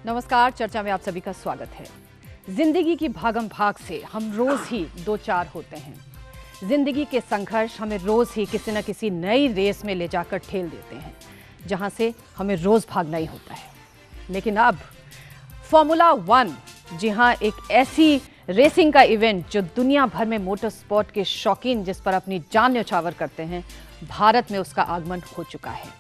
नमस्कार, चर्चा में आप सभी का स्वागत है। जिंदगी की भागम भाग से हम रोज ही दो चार होते हैं। जिंदगी के संघर्ष हमें रोज ही किसी न किसी नई रेस में ले जाकर ठेल देते हैं, जहां से हमें रोज भागना ही होता है। लेकिन अब फॉर्मूला 1, जी हाँ, एक ऐसी रेसिंग का इवेंट जो दुनिया भर में मोटर स्पोर्ट के शौकीन जिस पर अपनी जान न्यौछावर करते हैं, भारत में उसका आगमन हो चुका है,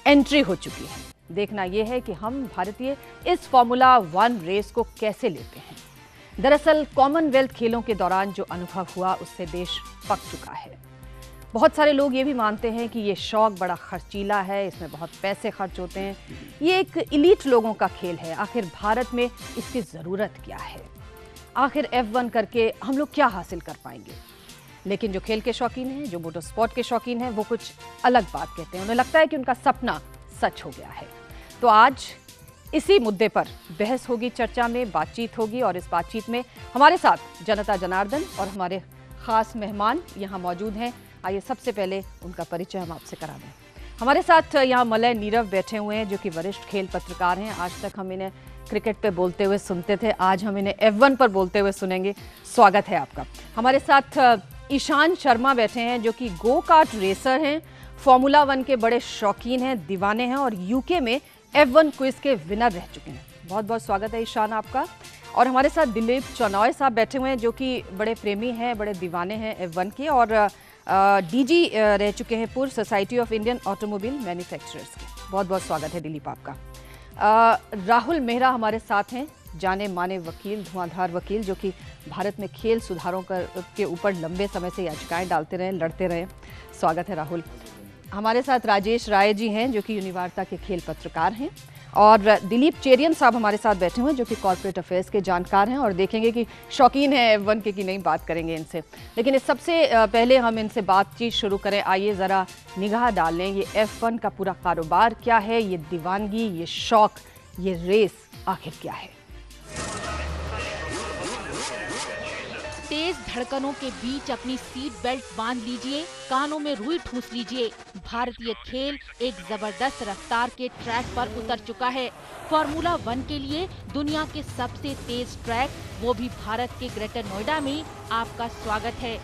एंट्री हो चुकी है। देखना यह है कि हम भारतीय इस फॉर्मूला 1 रेस को कैसे लेते हैं। दरअसल कॉमनवेल्थ खेलों के दौरान जो अनुभव हुआ उससे देश पक चुका है। बहुत सारे लोग ये भी मानते हैं कि ये शौक बड़ा खर्चीला है, इसमें बहुत पैसे खर्च होते हैं, ये एक इलीट लोगों का खेल है। आखिर भारत में इसकी ज़रूरत क्या है? आखिर F1 करके हम लोग क्या हासिल कर पाएंगे? लेकिन जो खेल के शौकीन हैं, जो मोटर स्पोर्ट के शौकीन हैं, वो कुछ अलग बात कहते हैं। उन्हें लगता है कि उनका सपना सच हो गया है। तो आज इसी मुद्दे पर बहस होगी, चर्चा में बातचीत होगी, और इस बातचीत में हमारे साथ जनता जनार्दन और हमारे खास मेहमान यहाँ मौजूद हैं। आइए सबसे पहले उनका परिचय हम आपसे करा दें। हमारे साथ यहाँ मलय नीरव बैठे हुए हैं, जो कि वरिष्ठ खेल पत्रकार हैं। आज तक हम इन्हें क्रिकेट पे बोलते हुए सुनते थे, आज हम इन्हें F1 पर बोलते हुए सुनेंगे। स्वागत है आपका। हमारे साथ ईशान शर्मा बैठे हैं, जो कि गो कार्ट रेसर हैं, फॉर्मूला 1 के बड़े शौकीन हैं, दीवाने हैं, और यूके में F1 क्विज के विनर रह चुके हैं। बहुत बहुत स्वागत है ईशान आपका। और हमारे साथ दिलीप चौनॉय साहब बैठे हुए हैं, जो कि बड़े प्रेमी हैं, बड़े दीवाने हैं F1 के, और डीजी रह चुके हैं पूर्व society of Indian automobile manufacturers के। बहुत बहुत स्वागत है दिलीप आपका। राहुल मेहरा हमारे साथ हैं, जाने माने वकील, धुआंधार वकील, जो कि भारत में खेल सुधारों के ऊपर लंबे समय से याचिकाएं डालते रहे, लड़ते रहे। स्वागत है राहुल। हमारे साथ राजेश राय जी हैं, जो कि यूनिवार्ता के खेल पत्रकार हैं, और दिलीप चेरियन साहब हमारे साथ बैठे हुए हैं, जो कि कॉर्पोरेट अफेयर्स के जानकार हैं, और देखेंगे कि शौकीन है F1 के कि नहीं, बात करेंगे इनसे। लेकिन इस सबसे पहले हम इनसे बातचीत शुरू करें। आइए ज़रा निगाह डालें, ये F1 का पूरा कारोबार क्या है, ये दीवानगी, ये शौक, ये रेस आखिर क्या है? तेज धड़कनों के बीच अपनी सीट बेल्ट बांध लीजिए, कानों में रुई ठूंस लीजिए। भारतीय खेल एक जबरदस्त रफ्तार के ट्रैक पर उतर चुका है। फॉर्मूला 1 के लिए दुनिया के सबसे तेज ट्रैक, वो भी भारत के ग्रेटर नोएडा में, आपका स्वागत है।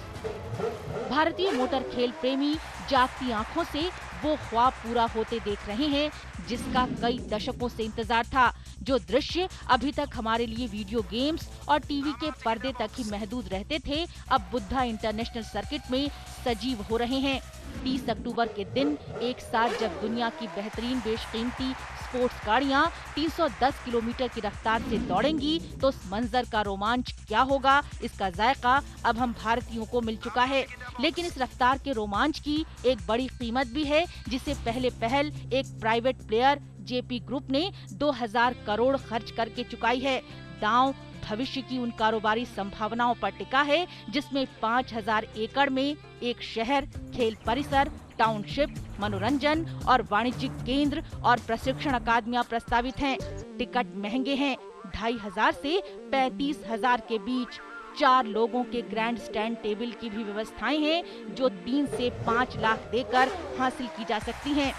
भारतीय मोटर खेल प्रेमी जागती आंखों से वो ख्वाब पूरा होते देख रहे हैं जिसका कई दशकों से इंतजार था। जो दृश्य अभी तक हमारे लिए वीडियो गेम्स और टीवी के पर्दे तक ही महदूद रहते थे, अब बुद्धा इंटरनेशनल सर्किट में सजीव हो रहे हैं। 30 अक्टूबर के दिन एक साथ जब दुनिया की बेहतरीन बेशकीमती स्पोर्ट्स गाड़ियां 310 किलोमीटर की रफ्तार से दौड़ेंगी, तो उस मंजर का रोमांच क्या होगा, इसका जायका अब हम भारतीयों को मिल चुका है। लेकिन इस रफ्तार के रोमांच की एक बड़ी कीमत भी है, जिसे पहले पहल एक प्राइवेट प्लेयर जेपी ग्रुप ने 2000 करोड़ खर्च करके चुकाई है। दांव भविष्य की उन कारोबारी संभावनाओं पर टिका है, जिसमें 5000 एकड़ में एक शहर, खेल परिसर, टाउनशिप, मनोरंजन और वाणिज्यिक केंद्र और प्रशिक्षण अकादमियां प्रस्तावित हैं। टिकट महंगे हैं, 2500 से 35,000 के बीच। 4 लोगों के ग्रैंड स्टैंड टेबल की भी व्यवस्थाएं हैं, जो 3 से 5 लाख देकर हासिल की जा सकती हैं।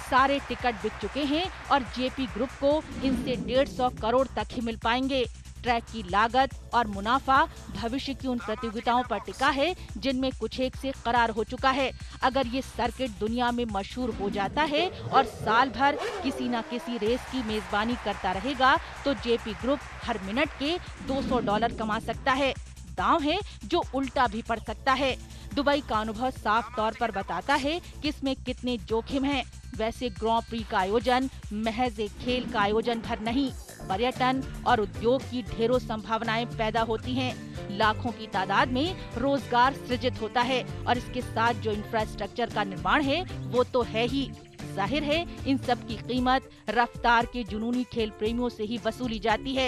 सारे टिकट बिक चुके हैं और जेपी ग्रुप को इनसे 150 करोड़ तक ही मिल पाएंगे। ट्रैक की लागत और मुनाफा भविष्य की उन प्रतियोगिताओं पर टिका है, जिनमें कुछ एक से करार हो चुका है। अगर ये सर्किट दुनिया में मशहूर हो जाता है और साल भर किसी न किसी रेस की मेजबानी करता रहेगा, तो जेपी ग्रुप हर मिनट के $200 कमा सकता है। दांव है जो उल्टा भी पड़ सकता है। दुबई का अनुभव साफ तौर पर बताता है कि इसमें कितने जोखिम हैं। वैसे ग्रां प्री का आयोजन महज एक खेल का आयोजन भर नहीं, पर्यटन और उद्योग की ढेरों संभावनाएं पैदा होती हैं। लाखों की तादाद में रोजगार सृजित होता है, और इसके साथ जो इंफ्रास्ट्रक्चर का निर्माण है वो तो है ही। जाहिर है इन सब की कीमत रफ्तार के जुनूनी खेल प्रेमियों से ही वसूली जाती है।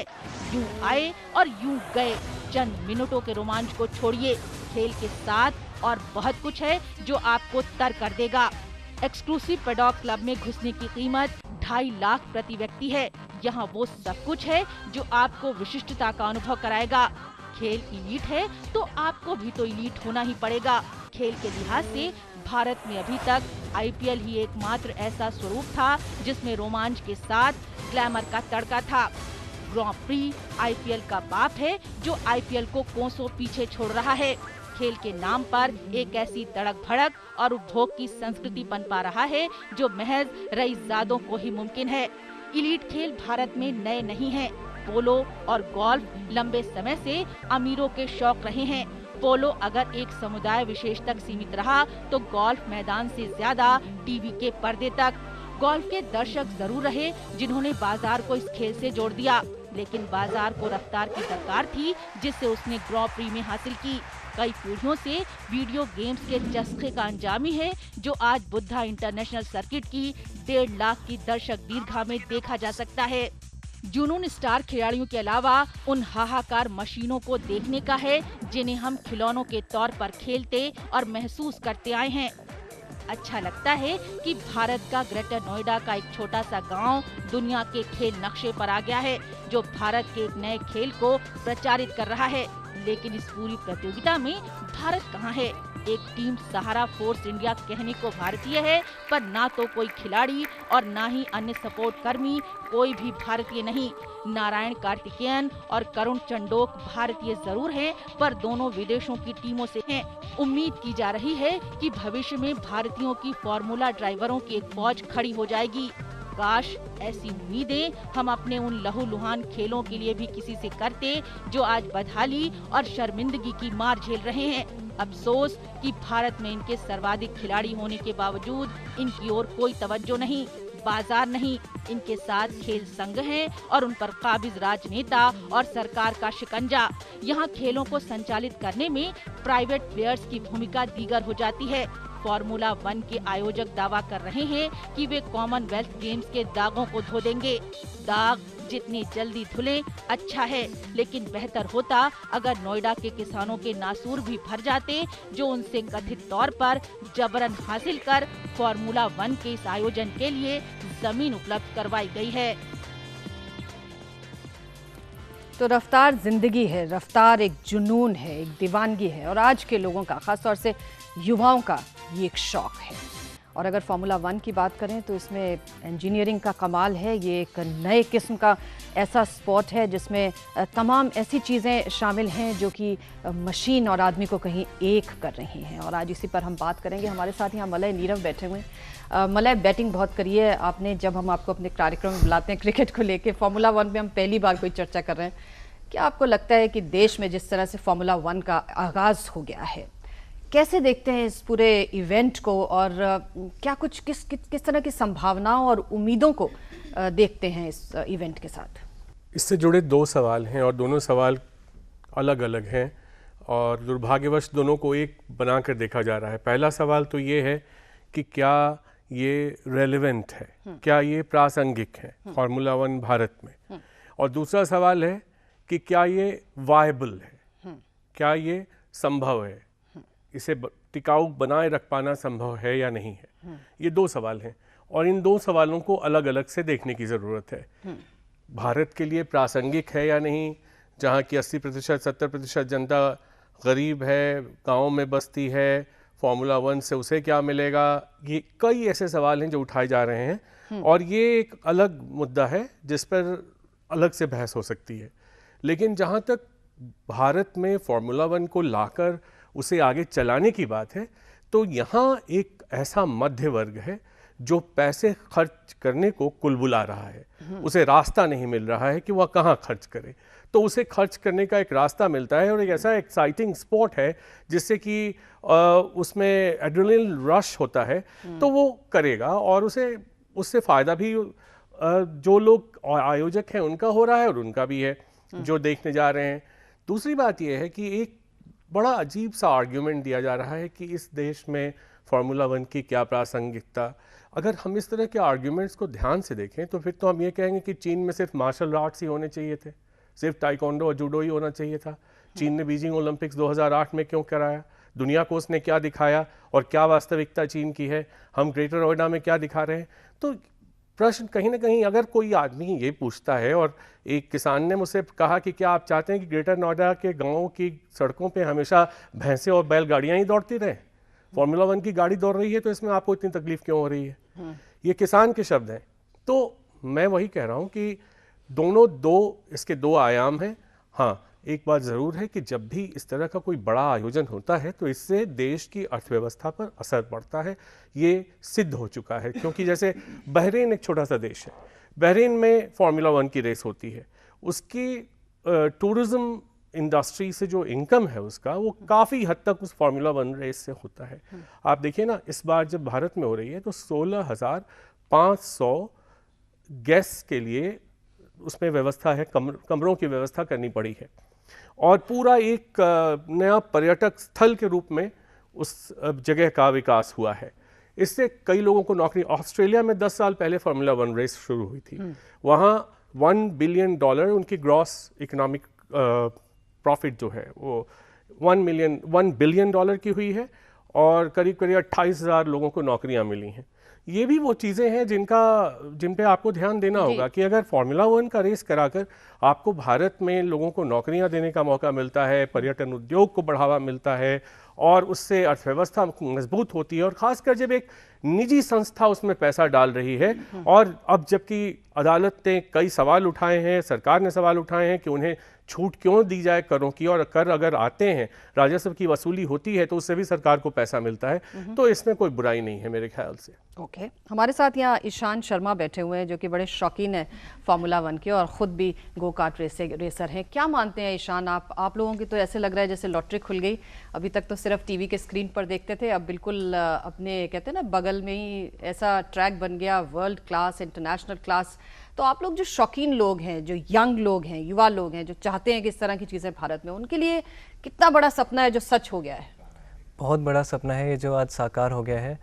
यूं आए और यूं गए, चंद मिनटों के रोमांच को छोड़िए, खेल के साथ और बहुत कुछ है जो आपको तर कर देगा। एक्सक्लूसिव पेडॉक क्लब में घुसने की कीमत 2.5 लाख प्रति व्यक्ति है। यहाँ वो सब कुछ है जो आपको विशिष्टता का अनुभव कराएगा। खेल इलीट है तो आपको भी तो इलीट होना ही पड़ेगा। खेल के लिहाज से भारत में अभी तक आईपीएल ही एकमात्र ऐसा स्वरूप था जिसमें रोमांच के साथ ग्लैमर का तड़का था। ग्रां प्री आईपीएल का बाप है जो आईपीएल को कोसों पीछे छोड़ रहा है। खेल के नाम पर एक ऐसी तड़क भड़क और उपभोग की संस्कृति पनपा रहा है जो महज रईसजादों को ही मुमकिन है। इलीट खेल भारत में नए नहीं हैं। पोलो और गोल्फ लंबे समय से अमीरों के शौक रहे हैं। पोलो अगर एक समुदाय विशेष तक सीमित रहा तो गोल्फ मैदान से ज्यादा टीवी के पर्दे तक। गोल्फ के दर्शक जरूर रहे जिन्होंने बाजार को इस खेल से जोड़ दिया, लेकिन बाजार को रफ्तार की दरकार थी जिससे उसने ग्रां प्री में हासिल की। कई पीढ़ियों से वीडियो गेम्स के चस्खे का अंजामी है जो आज बुद्धा इंटरनेशनल सर्किट की 1.5 लाख की दर्शक दीर्घा में देखा जा सकता है। जुनून स्टार खिलाड़ियों के अलावा उन हाहाकार मशीनों को देखने का है जिन्हें हम खिलौनों के तौर पर खेलते और महसूस करते आए हैं। अच्छा लगता है कि भारत का ग्रेटर नोएडा का एक छोटा सा गांव दुनिया के खेल नक्शे पर आ गया है जो भारत के एक नए खेल को प्रचारित कर रहा है। लेकिन इस पूरी प्रतियोगिता में भारत कहाँ है? एक टीम सहारा फोर्स इंडिया कहने को भारतीय है, पर ना तो कोई खिलाड़ी और ना ही अन्य सपोर्ट कर्मी कोई भी भारतीय नहीं। नारायण कार्तिकेयन और करुण चंडोक भारतीय जरूर हैं, पर दोनों विदेशों की टीमों से हैं। उम्मीद की जा रही है कि भविष्य में भारतीयों की फार्मूला ड्राइवरों की एक फौज खड़ी हो जाएगी। काश ऐसी उम्मीदें हम अपने उन लहूलुहान खेलों के लिए भी किसी से करते जो आज बदहाली और शर्मिंदगी की मार झेल रहे हैं। अफसोस कि भारत में इनके सर्वाधिक खिलाड़ी होने के बावजूद इनकी ओर कोई तवज्जो नहीं, बाजार नहीं। इनके साथ खेल संघ हैं और उन पर काबिज राजनेता और सरकार का शिकंजा। यहाँ खेलों को संचालित करने में प्राइवेट प्लेयर्स की भूमिका दीगर हो जाती है। फार्मूला 1 के आयोजक दावा कर रहे हैं कि वे कॉमनवेल्थ गेम्स के दागों को धो देंगे। दाग जितनी जल्दी धुलें अच्छा है, लेकिन बेहतर होता अगर नोएडा के किसानों के नासूर भी भर जाते जो उनसे कथित तौर पर जबरन हासिल कर फार्मूला 1 के इस आयोजन के लिए जमीन उपलब्ध करवाई गई है। तो रफ्तार जिंदगी है, रफ्तार एक जुनून है, एक दीवानगी है और आज के लोगों का, खासतौर से युवाओं का ये एक शौक है। और अगर फार्मूला 1 की बात करें तो इसमें इंजीनियरिंग का कमाल है। ये एक नए किस्म का ऐसा स्पोर्ट है जिसमें तमाम ऐसी चीज़ें शामिल हैं जो कि मशीन और आदमी को कहीं एक कर रही हैं। और आज इसी पर हम बात करेंगे। हमारे साथ यहाँ मलय नीरव बैठे हुए हैं। मलय, बैटिंग बहुत करी है आपने। जब हम आपको अपने कार्यक्रम में बुलाते हैं क्रिकेट को लेके, फार्मूला 1 में हम पहली बार कोई चर्चा कर रहे हैं। क्या आपको लगता है कि देश में जिस तरह से फार्मूला 1 का आगाज़ हो गया है, कैसे देखते हैं इस पूरे इवेंट को और क्या कुछ किस तरह की संभावनाओं और उम्मीदों को देखते हैं इस इवेंट के साथ? इससे जुड़े 2 सवाल हैं और दोनों सवाल अलग अलग हैं और दुर्भाग्यवश दोनों को एक बनाकर देखा जा रहा है। पहला सवाल तो ये है कि क्या ये रेलेवेंट है, क्या ये प्रासंगिक है फार्मूला 1 भारत में, और दूसरा सवाल है कि क्या ये वायबल है, क्या ये संभव है, इसे टिकाऊ बनाए रख पाना संभव है या नहीं है। ये 2 सवाल हैं और इन 2 सवालों को अलग अलग से देखने की ज़रूरत है। भारत के लिए प्रासंगिक है या नहीं, जहाँ की 80% 70% जनता गरीब है, गाँव में बसती है, फार्मूला 1 से उसे क्या मिलेगा, ये कई ऐसे सवाल हैं जो उठाए जा रहे हैं और ये एक अलग मुद्दा है जिस पर अलग से बहस हो सकती है। लेकिन जहाँ तक भारत में फार्मूला 1 को लाकर उसे आगे चलाने की बात है, तो यहाँ एक ऐसा मध्य वर्ग है जो पैसे खर्च करने को कुलबुला रहा है। उसे रास्ता नहीं मिल रहा है कि वह कहाँ खर्च करे, तो उसे खर्च करने का एक रास्ता मिलता है और एक ऐसा एक्साइटिंग स्पोर्ट है जिससे कि उसमें एड्रेनलिन रश होता है, तो वो करेगा और उससे फ़ायदा भी जो लोग आयोजक हैं उनका हो रहा है और उनका भी है जो देखने जा रहे हैं। दूसरी बात यह है कि एक बड़ा अजीब सा आर्ग्यूमेंट दिया जा रहा है कि इस देश में फार्मूला 1 की क्या प्रासंगिकता। अगर हम इस तरह के आर्ग्यूमेंट्स को ध्यान से देखें तो फिर तो हम ये कहेंगे कि चीन में सिर्फ मार्शल आर्ट्स ही होने चाहिए थे, सिर्फ ताइक्वांडो और जूडो ही होना चाहिए था। चीन ने बीजिंग ओलंपिक्स 2008 में क्यों कराया, दुनिया को उसने क्या दिखाया और क्या वास्तविकता चीन की है, हम ग्रेटर नोएडा में क्या दिखा रहे हैं। तो प्रश्न कहीं ना कहीं अगर कोई आदमी ये पूछता है, और एक किसान ने मुझसे कहा कि क्या आप चाहते हैं कि ग्रेटर नोएडा के गांवों की सड़कों पे हमेशा भैंसे और बैलगाड़ियां ही दौड़ती रहें, फार्मूला 1 की गाड़ी दौड़ रही है तो इसमें आपको इतनी तकलीफ क्यों हो रही है? ये किसान के शब्द हैं। तो मैं वही कह रहा हूँ कि इसके दो आयाम हैं। हाँ, एक बात ज़रूर है कि जब भी इस तरह का कोई बड़ा आयोजन होता है तो इससे देश की अर्थव्यवस्था पर असर पड़ता है। ये सिद्ध हो चुका है, क्योंकि जैसे बहरीन एक छोटा सा देश है, बहरीन में फार्मूला 1 की रेस होती है, उसकी टूरिज़्म इंडस्ट्री से जो इनकम है उसका, वो काफ़ी हद तक उस फार्मूला 1 रेस से होता है। आप देखिए ना, इस बार जब भारत में हो रही है तो 16,500 गेस्ट के लिए उसमें व्यवस्था है, कमरों की व्यवस्था करनी पड़ी है, और पूरा एक नया पर्यटक स्थल के रूप में उस जगह का विकास हुआ है। इससे कई लोगों को नौकरी, ऑस्ट्रेलिया में 10 साल पहले फार्मूला 1 रेस शुरू हुई थी, वहाँ $1 बिलियन उनकी ग्रॉस इकोनॉमिक प्रॉफिट जो है वो $1 बिलियन की हुई है, और करीब करीब 28,000 लोगों को नौकरियां मिली हैं। ये भी वो चीज़ें हैं जिन पे आपको ध्यान देना होगा कि अगर फार्मूला 1 का रेस कराकर आपको भारत में लोगों को नौकरियां देने का मौका मिलता है, पर्यटन उद्योग को बढ़ावा मिलता है, और उससे अर्थव्यवस्था मजबूत होती है, और ख़ासकर जब एक निजी संस्था उसमें पैसा डाल रही है, और अब जबकि अदालत ने कई सवाल उठाए हैं, सरकार ने सवाल उठाए हैं कि उन्हें छूट क्यों दी जाए करों की, और कर अगर आते हैं, राजस्व की वसूली होती है तो उससे भी सरकार को पैसा मिलता है, तो इसमें कोई बुराई नहीं है मेरे ख्याल से। ओके, हमारे साथ यहाँ ईशान शर्मा बैठे हुए हैं जो कि बड़े शौकीन हैं फार्मूला 1 के और ख़ुद भी गो कार्ट रेसर हैं। क्या मानते हैं ईशान, आप लोगों की तो ऐसे लग रहा है जैसे लॉटरी खुल गई। अभी तक तो सिर्फ टीवी के स्क्रीन पर देखते थे, अब बिल्कुल अपने कहते हैं ना बगल में ही ऐसा ट्रैक बन गया, वर्ल्ड क्लास, इंटरनेशनल क्लास। तो आप लोग जो शौकीन लोग हैं, जो यंग लोग हैं, युवा लोग हैं, जो चाहते हैं कि इस तरह की चीज़ें भारत में, उनके लिए कितना बड़ा सपना है जो सच हो गया है? बहुत बड़ा सपना है ये जो आज साकार हो गया है।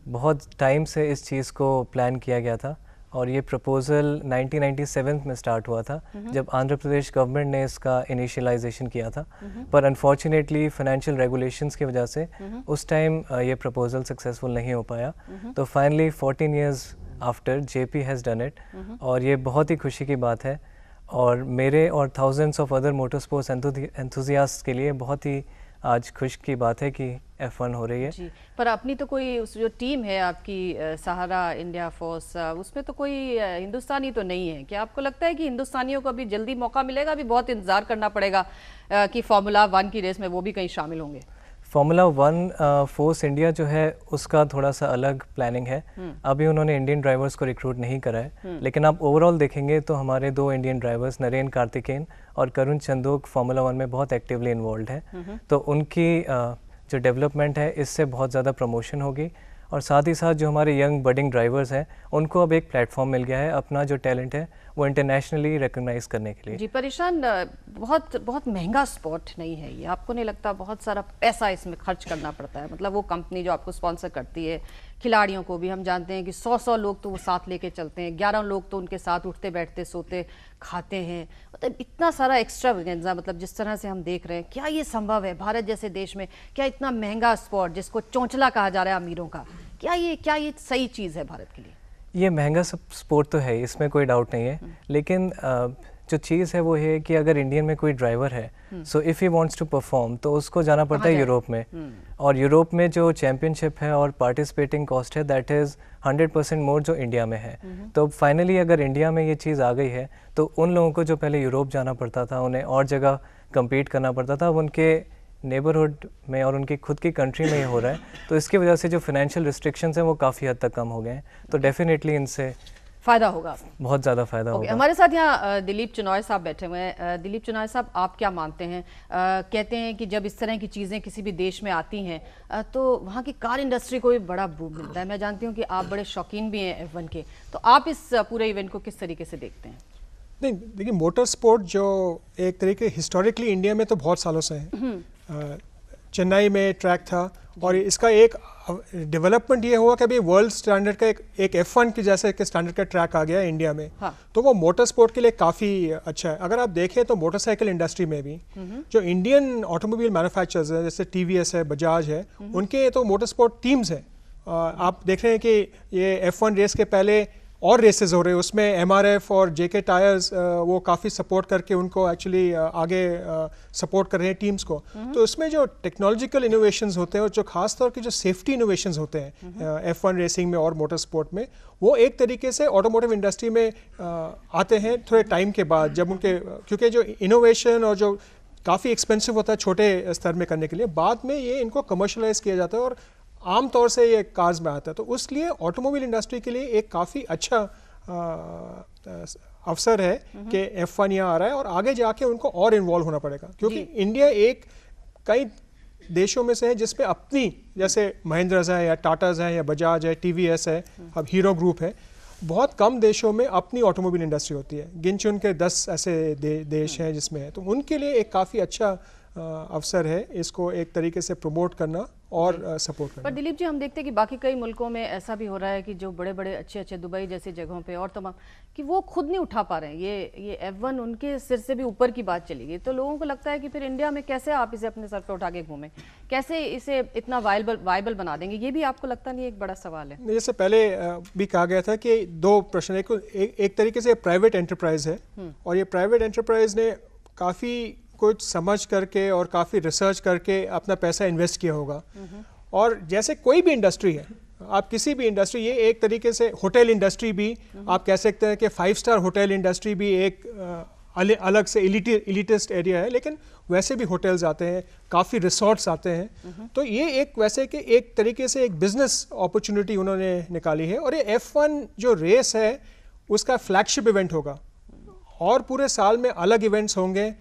बहुत टाइम से इस चीज़ को प्लान किया गया था, और ये प्रपोज़ल 1997 में स्टार्ट हुआ था जब आंध्र प्रदेश गवर्नमेंट ने इसका इनिशियलाइजेशन किया था, पर अनफॉर्चुनेटली फाइनेंशियल रेगुलेशंस की वजह से उस टाइम ये प्रपोज़ल सक्सेसफुल नहीं हो पाया। तो finally 14 years after JP has done it, और ये बहुत ही खुशी की बात है, और मेरे और thousands of other motor sports enthusiasts के लिए बहुत ही आज खुश की बात है कि F1 हो रही है। जी, पर अपनी तो कोई उस जो टीम है आपकी सहारा इंडिया फोर्स, उसमें तो कोई हिंदुस्तानी तो नहीं है। क्या आपको लगता है कि हिंदुस्तानियों को अभी जल्दी मौका मिलेगा, अभी बहुत इंतजार करना पड़ेगा कि फार्मूला 1 की रेस में वो भी कहीं शामिल होंगे? फार्मूला 1 फोर्स इंडिया जो है उसका थोड़ा सा अलग प्लानिंग है। अभी उन्होंने इंडियन ड्राइवर्स को रिक्रूट नहीं करा है, लेकिन आप ओवरऑल देखेंगे तो हमारे 2 इंडियन ड्राइवर्स नरेन कार्तिकेयन और करुण चंदोक फार्मूला 1 में बहुत एक्टिवली इन्वॉल्व है। तो उनकी जो डेवलपमेंट है इससे बहुत ज़्यादा प्रमोशन होगी, और साथ ही साथ जो हमारे यंग बडिंग ड्राइवर्स हैं उनको अब एक प्लेटफॉर्म मिल गया है अपना जो टैलेंट है वो इंटरनेशनली रिकॉग्नाइज करने के लिए। जी, परेशान बहुत महंगा स्पोर्ट नहीं है ये, आपको नहीं लगता बहुत सारा पैसा इसमें खर्च करना पड़ता है? मतलब वो कंपनी जो आपको स्पॉन्सर करती है, खिलाड़ियों को भी हम जानते हैं कि 100 लोग तो वो साथ लेके चलते हैं, 11 लोग तो उनके साथ उठते बैठते सोते खाते हैं, मतलब इतना सारा एक्स्ट्रा, मतलब जिस तरह से हम देख रहे हैं, क्या ये संभव है भारत जैसे देश में? क्या इतना महंगा स्पोर्ट जिसको चौंचला कहा जा रहा है अमीरों का, क्या ये सही चीज़ है भारत के लिए? ये महंगा स्पोर्ट तो है, इसमें कोई डाउट नहीं है, लेकिन जो चीज़ है वो है कि अगर इंडियन में कोई ड्राइवर है, so if he wants to perform तो उसको जाना पड़ता है यूरोप में, और यूरोप में जो चैम्पियनशिप है और पार्टिसिपेटिंग कॉस्ट है दैट इज़ 100% मोर जो इंडिया में है। तो फाइनली अगर इंडिया में ये चीज़ आ गई है तो उन लोगों को जो पहले यूरोप जाना पड़ता था, उन्हें और जगह कम्पीट करना पड़ता था, अब उनके नेबरहुड में और उनकी खुद की कंट्री में ये हो रहा है, तो इसकी वजह से जो फाइनेंशियल रिस्ट्रिक्शंस हैं वो काफ़ी हद तक कम हो गए हैं, तो डेफिनेटली इनसे फ़ायदा होगा, बहुत ज़्यादा फ़ायदा होगा। हमारे साथ यहाँ दिलीप चिनॉय साहब बैठे हुए हैं। दिलीप चिनॉय साहब, आप क्या मानते हैं? कहते हैं कि जब इस तरह की चीज़ें किसी भी देश में आती हैं तो वहाँ की कार इंडस्ट्री को भी बड़ा बूम मिलता है। मैं जानती हूँ कि आप बड़े शौकीन भी हैं F1 के, तो आप इस पूरे इवेंट को किस तरीके से देखते हैं? नहीं, देखिए, मोटर स्पोर्ट जो एक तरीके हिस्टोरिकली इंडिया में तो बहुत सालों से है। चेन्नई में ट्रैक था, और इसका एक डेवलपमेंट ये हुआ कि अभी वर्ल्ड स्टैंडर्ड का एक F1 के जैसे के स्टैंडर्ड का ट्रैक आ गया इंडिया में। हाँ। तो वो मोटर स्पोर्ट के लिए काफ़ी अच्छा है। अगर आप देखें तो मोटरसाइकिल इंडस्ट्री में भी जो इंडियन ऑटोमोबाइल मैन्युफैक्चरर्स है, जैसे TVS है, बजाज है, उनके तो मोटर स्पोर्ट टीम्स हैं। आप देख रहे हैं कि ये F1 रेस के पहले और रेसेस हो रहे हैं उसमें MRF और JK टायर्स वो काफ़ी सपोर्ट करके उनको एक्चुअली आगे सपोर्ट कर रहे हैं टीम्स को। तो उसमें जो टेक्नोलॉजिकल इनोवेशंस होते हैं और जो खास तौर के जो सेफ्टी इनोवेशंस होते हैं F1 रेसिंग में और मोटर स्पोर्ट में, वो एक तरीके से ऑटोमोटिव इंडस्ट्री में आते हैं थोड़े टाइम के बाद, जब उनके क्योंकि जो इनोवेशन और जो काफ़ी एक्सपेंसिव होता है छोटे स्तर में करने के लिए, बाद में ये इनको कमर्शलाइज किया जाता है और आम तौर से ये कार्स में आता है। तो उसलिए ऑटोमोबाइल इंडस्ट्री के लिए एक काफ़ी अच्छा अवसर है कि F1 यहाँ आ रहा है और आगे जाके उनको और इन्वॉल्व होना पड़ेगा, क्योंकि इंडिया एक कई देशों में से है जिसपे अपनी, जैसे महिंद्राज है या टाटाज है या बजाज है, TVS है, अब हीरो ग्रुप है, बहुत कम देशों में अपनी ऑटोमोबाइल इंडस्ट्री होती है। गिन चुन के 10 ऐसे देश हैं जिसमें है, तो उनके लिए एक काफ़ी अच्छा अवसर है इसको एक तरीके से प्रमोट करना और सपोर्ट करना। पर दिलीप जी, हम देखते हैं कि बाकी कई मुल्कों में ऐसा भी हो रहा है कि जो बड़े बड़े अच्छे दुबई जैसी जगहों पे और तमाम, कि वो खुद नहीं उठा पा रहे हैं ये F1, उनके सिर से भी ऊपर की बात चली गई। तो लोगों को लगता है कि फिर इंडिया में कैसे आप इसे अपने सर पर उठा के घूमें, कैसे इसे इतना वायबल बना देंगे? ये भी आपको लगता नहीं एक बड़ा सवाल है? जैसे पहले भी कहा गया था कि दो प्रश्न, एक तरीके से प्राइवेट एंटरप्राइज है और ये प्राइवेट एंटरप्राइज ने काफ़ी कुछ समझ करके और काफ़ी रिसर्च करके अपना पैसा इन्वेस्ट किया होगा। और जैसे कोई भी इंडस्ट्री है, आप किसी भी इंडस्ट्री, ये एक तरीके से होटल इंडस्ट्री भी आप कह सकते हैं कि 5 स्टार होटल इंडस्ट्री भी एक अलग से एलिटिस्ट एरिया है, लेकिन वैसे भी होटल्स आते हैं, काफ़ी रिसोर्ट्स आते हैं। तो ये एक वैसे कि एक तरीके से एक बिजनेस अपॉर्चुनिटी उन्होंने निकाली है। और ये F1 जो रेस है उसका फ्लैगशिप इवेंट होगा और पूरे साल में अलग इवेंट्स होंगे,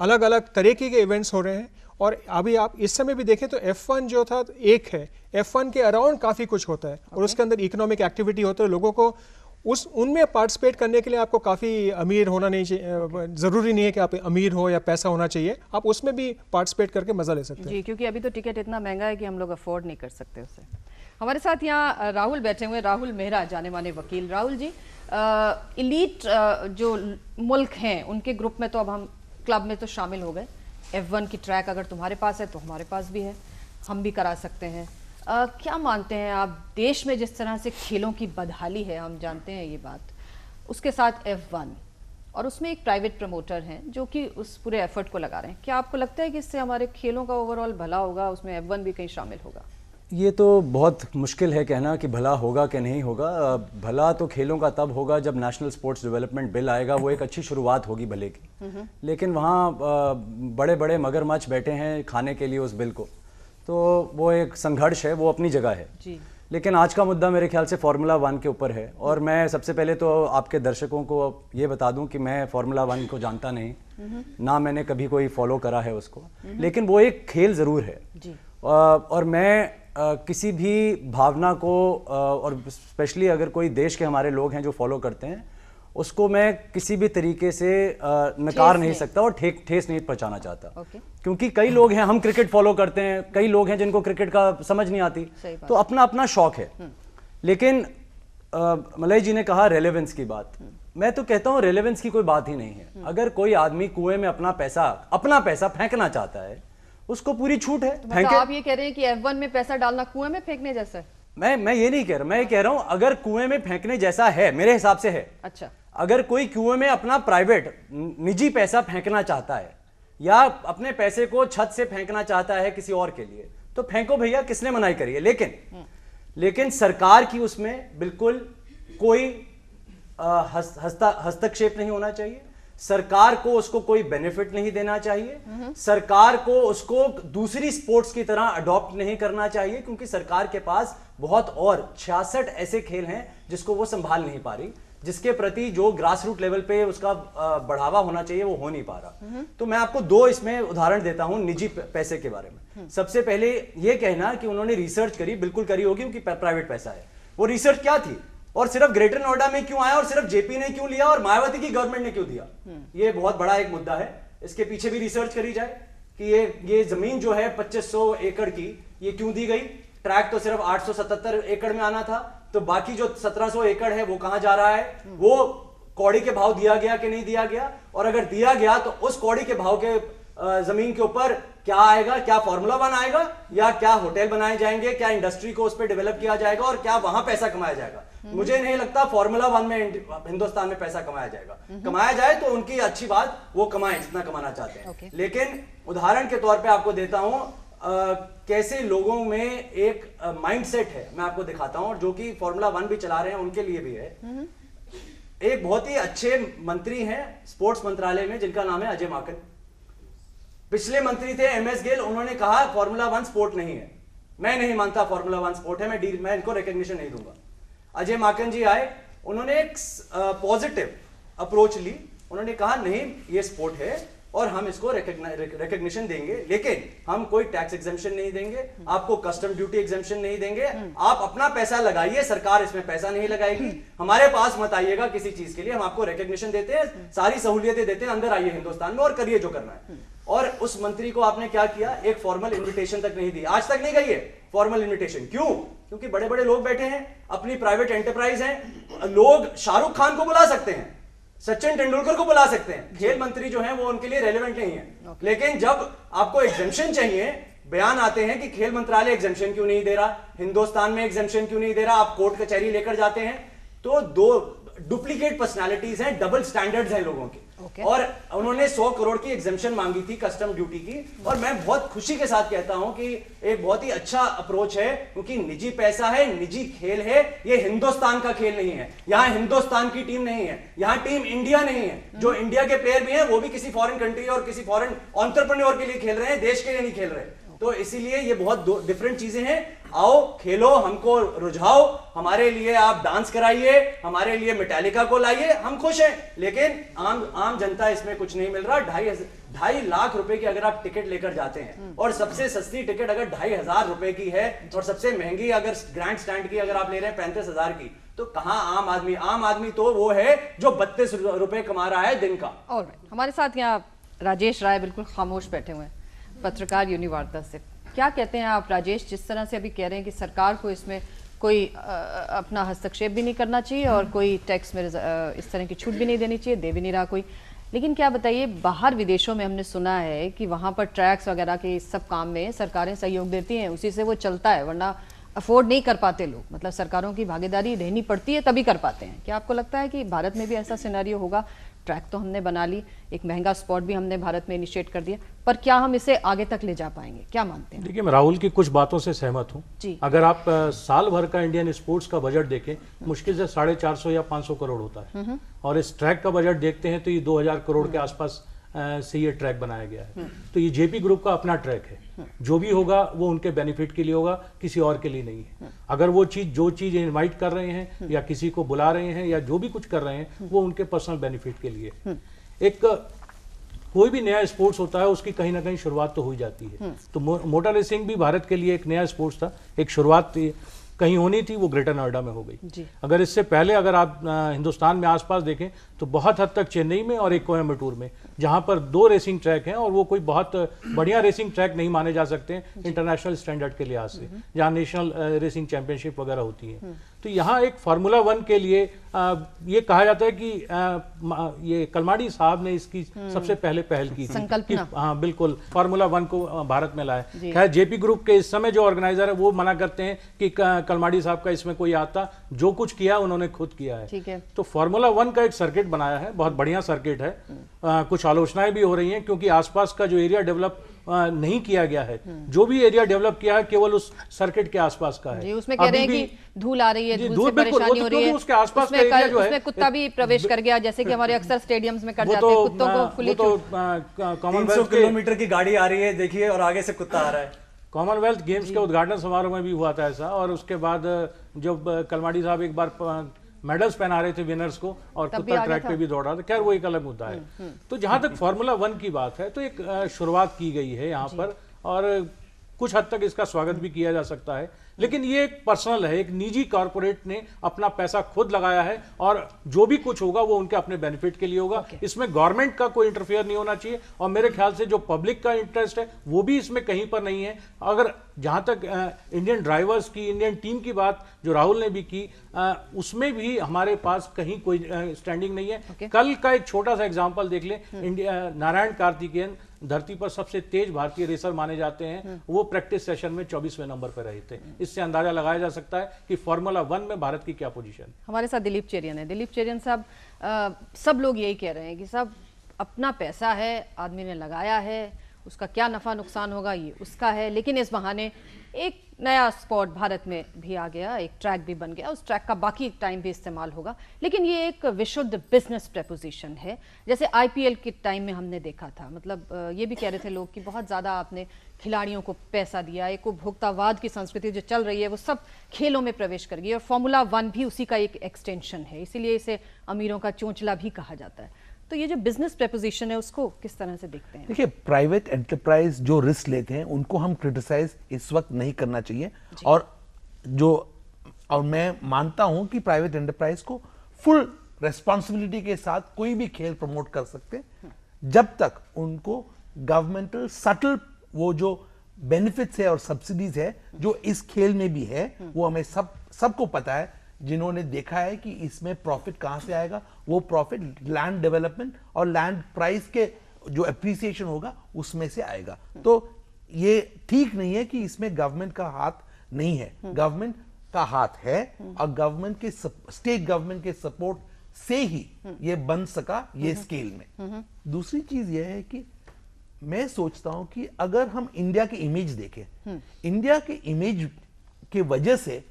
अलग अलग तरीके के इवेंट्स हो रहे हैं। और अभी आप इस समय भी देखें तो F1 जो था एक है, F1 के अराउंड काफ़ी कुछ होता है और उसके अंदर इकोनॉमिक एक्टिविटी होता है। लोगों को उनमें पार्टिसिपेट करने के लिए आपको काफ़ी अमीर होना नहीं चाहिए, ज़रूरी नहीं है कि आप अमीर हो या पैसा होना चाहिए, आप उसमें भी पार्टिसिपेट करके मज़ा ले सकते हैं। जी, क्योंकि अभी तो टिकट इतना महंगा है कि हम लोग अफोर्ड नहीं कर सकते उसे। हमारे साथ यहाँ राहुल बैठे हुए, राहुल मेहरा, जाने माने वकील। राहुल जी, इलीट जो मुल्क हैं उनके ग्रुप में तो अब हम क्लब में तो शामिल हो गए। F1 की ट्रैक अगर तुम्हारे पास है तो हमारे पास भी है, हम भी करा सकते हैं। क्या मानते हैं आप, देश में जिस तरह से खेलों की बदहाली है, हम जानते हैं ये बात, उसके साथ F1 और उसमें एक प्राइवेट प्रमोटर हैं जो कि उस पूरे एफर्ट को लगा रहे हैं, क्या आपको लगता है कि इससे हमारे खेलों का ओवरऑल भला होगा, उसमें F1 भी कहीं शामिल होगा? ये तो बहुत मुश्किल है कहना कि भला होगा कि नहीं होगा। भला तो खेलों का तब होगा जब नेशनल स्पोर्ट्स डेवलपमेंट बिल आएगा, वो एक अच्छी शुरुआत होगी भले की। लेकिन वहाँ बड़े बड़े मगरमच्छ बैठे हैं खाने के लिए उस बिल को, तो वो एक संघर्ष है, वो अपनी जगह है जी। लेकिन आज का मुद्दा मेरे ख्याल से फार्मूला 1 के ऊपर है। और मैं सबसे पहले तो आपके दर्शकों को ये बता दूं कि मैं फार्मूला 1 को जानता नहीं, ना मैंने कभी कोई फॉलो करा है उसको, लेकिन वो एक खेल ज़रूर है जी। और मैं किसी भी भावना को और स्पेशली अगर कोई देश के हमारे लोग हैं जो फॉलो करते हैं, उसको मैं किसी भी तरीके से नकार नहीं सकता और ठेस नहीं पहुंचाना चाहता। क्योंकि कई लोग हैं, हम क्रिकेट फॉलो करते हैं, कई लोग हैं जिनको क्रिकेट का समझ नहीं आती, तो अपना अपना शौक है। लेकिन मलय जी ने कहा रेलेवेंस की बात, मैं तो कहता हूं रेलेवेंस की कोई बात ही नहीं है। अगर कोई आदमी कुएं में अपना पैसा फेंकना चाहता है, उसको पूरी छूट है। तो आप ये कह रहे हैं कि F1 में पैसा डालना कुएं में फेंकने जैसा है? मैं ये नहीं कह रहा, मैं ये कह रहा हूं अगर कुएं में फेंकने जैसा है, मेरे हिसाब से है। अच्छा, अगर कोई कुएं में अपना प्राइवेट निजी पैसा फेंकना चाहता है या अपने पैसे को छत से फेंकना चाहता है किसी और के लिए, तो फेंको भैया, किसने मनाही करी है। लेकिन सरकार की उसमें बिल्कुल कोई हस्तक्षेप नहीं होना चाहिए। सरकार को उसको कोई बेनिफिट नहीं देना चाहिए। सरकार को उसको दूसरी स्पोर्ट्स की तरह अडॉप्ट नहीं करना चाहिए, क्योंकि सरकार के पास बहुत और 66 ऐसे खेल हैं जिसको वो संभाल नहीं पा रही, जिसके प्रति जो ग्रास रूट लेवल पे उसका बढ़ावा होना चाहिए वो हो नहीं पा रहा। तो मैं आपको 2 इसमें उदाहरण देता हूं निजी पैसे के बारे में। सबसे पहले ये कहना कि उन्होंने रिसर्च करी, बिल्कुल करी होगी क्योंकि प्राइवेट पैसा है। वो रिसर्च क्या थी और सिर्फ ग्रेटर नोएडा में क्यों आया और सिर्फ जेपी ने क्यों लिया और मायावती की गवर्नमेंट ने क्यों दिया, ये बहुत बड़ा एक मुद्दा है। इसके पीछे भी रिसर्च करी जाए कि ये जमीन जो है 2500 एकड़ की, ये क्यों दी गई। ट्रैक तो सिर्फ 877 एकड़ में आना था, तो बाकी जो 1700 एकड़ है वो कहां जा रहा है, वो कौड़ी के भाव दिया गया कि नहीं दिया गया, और अगर दिया गया तो उस कौड़ी के भाव के जमीन के ऊपर क्या आएगा, क्या फार्मूला 1 आएगा या क्या होटल बनाए जाएंगे, क्या इंडस्ट्री को उस पर डेवलप किया जाएगा और क्या वहां पैसा कमाया जाएगा। मुझे नहीं लगता फार्मूला 1 में हिंदुस्तान में पैसा कमाया जाएगा। कमाया जाए तो उनकी अच्छी बात, वो कमाएं जितना कमाना चाहते हैं। लेकिन उदाहरण के तौर पे आपको देता हूं कैसे लोगों में एक माइंडसेट है, मैं आपको दिखाता हूं, जो कि फार्मूला 1 भी चला रहे हैं उनके लिए भी है। एक बहुत ही अच्छे मंत्री हैं स्पोर्ट्स मंत्रालय में जिनका नाम है अजय माकन। पिछले मंत्री थे MS गिल, उन्होंने कहा फार्मूला 1 स्पोर्ट नहीं है। मैं नहीं मानता फार्मूला 1 स्पोर्ट है, मैं इनको रिकॉग्निशन नहीं दूंगा। अजय माकन जी आए, उन्होंने एक पॉजिटिव अप्रोच ली, उन्होंने कहा नहीं ये स्पोर्ट है और हम इसको रिकॉग्निशन देंगे, लेकिन हम कोई टैक्स एग्जेम्पशन नहीं देंगे, आपको कस्टम ड्यूटी एग्जेम्पशन नहीं देंगे, आप अपना पैसा लगाइए, सरकार इसमें पैसा नहीं लगाएगी, हमारे पास मत आइएगा किसी चीज के लिए, हम आपको रिकॉग्निशन देते हैं, सारी सहूलियतें देते हैं, अंदर आइए हिंदुस्तान में और करिए जो करना है। और उस मंत्री को आपने क्या किया, एक फॉर्मल इन्विटेशन तक नहीं दी, आज तक नहीं गई है फॉर्मल इन्विटेशन। क्यों? क्योंकि बड़े बड़े लोग बैठे हैं, अपनी प्राइवेट एंटरप्राइज है, लोग शाहरुख खान को बुला सकते हैं, सचिन तेंदुलकर को बुला सकते हैं, खेल मंत्री जो है वो उनके लिए रेलेवेंट नहीं है। लेकिन जब आपको एग्जेम्पशन चाहिए, बयान आते हैं कि खेल मंत्रालय एग्जेम्पशन क्यों नहीं दे रहा, हिंदुस्तान में एग्जेम्पशन क्यों नहीं दे रहा, आप कोर्ट कचहरी लेकर जाते हैं, तो दो डुप्लीकेट पर्सनालिटीज हैं, डबल स्टैंडर्ड्स हैं लोगों के। और उन्होंने 100 करोड़ की एग्जेम्पशन मांगी थी कस्टम ड्यूटी की, और मैं बहुत खुशी के साथ कहता हूं कि एक बहुत ही अच्छा अप्रोच है, क्योंकि निजी पैसा है, निजी खेल है, ये हिंदुस्तान का खेल नहीं है, यहां हिंदुस्तान की टीम नहीं है, यहां टीम इंडिया नहीं है, जो इंडिया के प्लेयर भी हैं वो भी किसी फॉरेन कंट्री और किसी फॉरेन एंटरप्रेन्योर के लिए खेल रहे हैं, देश के लिए नहीं खेल रहे। तो इसीलिए ये बहुत डिफरेंट चीजें हैं। आओ खेलो, हमको रुझाओ, हमारे लिए आप डांस कराइए, हमारे लिए मेटालिका को लाइए, हम खुश हैं। लेकिन आम जनता इसमें कुछ नहीं मिल रहा। 2.5 लाख रुपए की अगर आप टिकट लेकर जाते हैं, और सबसे सस्ती टिकट अगर 2,500 रुपए की है, और सबसे महंगी अगर ग्रैंड स्टैंड की अगर आप ले रहे हैं 35,000 की, तो कहां आम आदमी तो वो है जो 32 रुपए कमा रहा है दिन का। हमारे साथ यहाँ राजेश राय बिल्कुल खामोश बैठे हुए हैं, पत्रकार यूनिवार्ता से। क्या कहते हैं आप राजेश, जिस तरह से अभी कह रहे हैं कि सरकार को इसमें कोई अपना हस्तक्षेप भी नहीं करना चाहिए और कोई टैक्स में इस तरह की छूट भी नहीं देनी चाहिए, दे भी नहीं रहा कोई, लेकिन क्या बताइए, बाहर विदेशों में हमने सुना है कि वहाँ पर ट्रैक्स वगैरह के इस सब काम में सरकारें सहयोग देती हैं, उसी से वो चलता है, वरना अफोर्ड नहीं कर पाते लोग, मतलब सरकारों की भागीदारी रहनी पड़ती है तभी कर पाते हैं। क्या आपको लगता है कि भारत में भी ऐसा सिनेरियो होगा? ट्रैक तो हमने बना ली, एक महंगा स्पॉट भी हमने भारत में इनिशिएट कर दिया, पर क्या हम इसे आगे तक ले जा पाएंगे? क्या मानते हैं? देखिए, मैं राहुल की कुछ बातों से सहमत हूँ। अगर आप साल भर का इंडियन स्पोर्ट्स का बजट देखें, मुश्किल से 450 या 500 करोड़ होता है, और इस ट्रैक का बजट देखते हैं तो ये 2000 करोड़ के आसपास से ये ट्रैक बनाया गया है। तो ये जेपी ग्रुप का अपना ट्रैक है, जो भी होगा वो उनके बेनिफिट के लिए होगा, किसी और के लिए नहीं है। अगर वो जो चीज इनवाइट कर रहे हैं या किसी को बुला रहे हैं या जो भी कुछ कर रहे हैं, वो उनके पर्सनल बेनिफिट के लिए। एक कोई भी नया स्पोर्ट्स होता है उसकी कहीं ना कहीं शुरुआत तो हो जाती है। तो मोटर रेसिंग भी भारत के लिए एक नया स्पोर्ट्स था, एक शुरुआत कहीं होनी थी, वो ग्रेटर नोएडा में हो गई। अगर इससे पहले अगर आप हिंदुस्तान में आसपास देखें तो बहुत हद तक चेन्नई में और एक कोयम्बटूर में, जहां पर 2 रेसिंग ट्रैक हैं, और वो कोई बहुत बढ़िया रेसिंग ट्रैक नहीं माने जा सकते हैं इंटरनेशनल स्टैंडर्ड के लिहाज से, जहां नेशनल रेसिंग चैंपियनशिप वगैरह होती है। तो यहाँ एक फार्मूला 1 के लिए ये कहा जाता है कि ये कलमाडी साहब ने इसकी सबसे पहले पहल की थी। हाँ बिल्कुल, फार्मूला 1 को भारत में लाए। खैर जेपी ग्रुप के इस समय जो ऑर्गेनाइजर है वो मना करते हैं कि कलमाडी साहब का इसमें कोई आता, जो कुछ किया उन्होंने खुद किया है। तो फार्मूला 1 का एक सर्किट बनाया है, बहुत बढ़िया सर्किट है। कुछ आलोचनाएं भी हो रही हैं क्योंकि आसपास का जो एरिया डेवलप नहीं किया गया है, जो भी एरिया डेवलप किया है केवल उस सर्किट के आसपास का है। उसमें कह रहे हैं कि धूल आ रही है, धूल से परेशानी हो रही है, उसके आसपास का एरिया जो है, उसमें कुत्ता भी प्रवेश कर गया, जैसे कि हमारे अक्सर स्टेडियम्स में कर जाते हैं, कुत्तों को खुली छूट। 300 किलोमीटर की गाड़ी आ रही है, देखिए, और आगे से कुत्ता आ रहा है। कॉमनवेल्थ गेम्स के उद्घाटन समारोह में भी हुआ था ऐसा, और उसके बाद जब कलमाडी साहब एक बार मेडल्स पहना रहे थे विनर्स को, और कुत्ता ट्रैक पे भी दौड़ रहा था। खैर वो एक अलग मुद्दा है। तो जहां तक फार्मूला 1 की बात है, तो एक शुरुआत की गई है यहाँ पर, और कुछ हद तक इसका स्वागत भी किया जा सकता है, लेकिन ये एक पर्सनल है, एक निजी कॉर्पोरेट ने अपना पैसा खुद लगाया है, और जो भी कुछ होगा वो उनके अपने बेनिफिट के लिए होगा। इसमें गवर्नमेंट का कोई इंटरफेयर नहीं होना चाहिए, और मेरे ख्याल से जो पब्लिक का इंटरेस्ट है वो भी इसमें कहीं पर नहीं है। अगर जहाँ तक इंडियन ड्राइवर्स की, इंडियन टीम की बात जो राहुल ने भी की, उसमें भी हमारे पास कहीं कोई स्टैंडिंग नहीं है। कल का एक छोटा सा एग्जांपल देख ले, नारायण कार्तिकेयन धरती पर सबसे तेज भारतीय रेसर माने जाते हैं, वो प्रैक्टिस सेशन में 24वें नंबर पर रहे थे। इससे अंदाजा लगाया जा सकता है कि फार्मूला 1 में भारत की क्या पोजीशन। हमारे साथ दिलीप चेरियन है। दिलीप चेरियन साहब, सब लोग यही कह रहे हैं कि सब अपना पैसा है, आदमी ने लगाया है, उसका क्या नफा नुकसान होगा ये उसका है, लेकिन इस बहाने एक नया स्पॉट भारत में भी आ गया, एक ट्रैक भी बन गया, उस ट्रैक का बाकी टाइम भी इस्तेमाल होगा। लेकिन ये एक विशुद्ध बिजनेस प्रपोजिशन है, जैसे आईपीएल के टाइम में हमने देखा था। मतलब ये भी कह रहे थे लोग कि बहुत ज़्यादा आपने खिलाड़ियों को पैसा दिया, एक उपभोक्तावाद की संस्कृति जो चल रही है वो सब खेलों में प्रवेश कर गई, और फार्मूला 1 भी उसी का एक एक्सटेंशन है, इसीलिए इसे अमीरों का चोंचला भी कहा जाता है। तो ये जो बिजनेस प्रपोजिशन है उसको किस तरह से देखते हैं? देखिए, प्राइवेट एंटरप्राइज जो रिस्क लेते हैं उनको हम क्रिटिसाइज इस वक्त नहीं करना चाहिए, और मैं मानता हूं कि प्राइवेट एंटरप्राइज को फुल रेस्पॉन्सिबिलिटी के साथ कोई भी खेल प्रमोट कर सकते हैं, जब तक उनको गवर्नमेंटल सटल वो जो बेनिफिट्स है और सब्सिडीज है जो इस खेल में भी है, वो हमें सबको पता है, जिन्होंने देखा है कि इसमें प्रॉफिट कहां से आएगा। वो प्रॉफिट लैंड डेवलपमेंट और लैंड प्राइस के जो एप्रिसिएशन होगा उसमें से आएगा। तो ये ठीक नहीं है कि इसमें गवर्नमेंट का हाथ नहीं है, गवर्नमेंट का हाथ है, और गवर्नमेंट के स्टेट गवर्नमेंट के सपोर्ट से ही ये बन सका ये स्केल में। दूसरी चीज ये है कि मैं सोचता हूं कि अगर हम इंडिया की इमेज देखें, इंडिया की इमेज की वजह से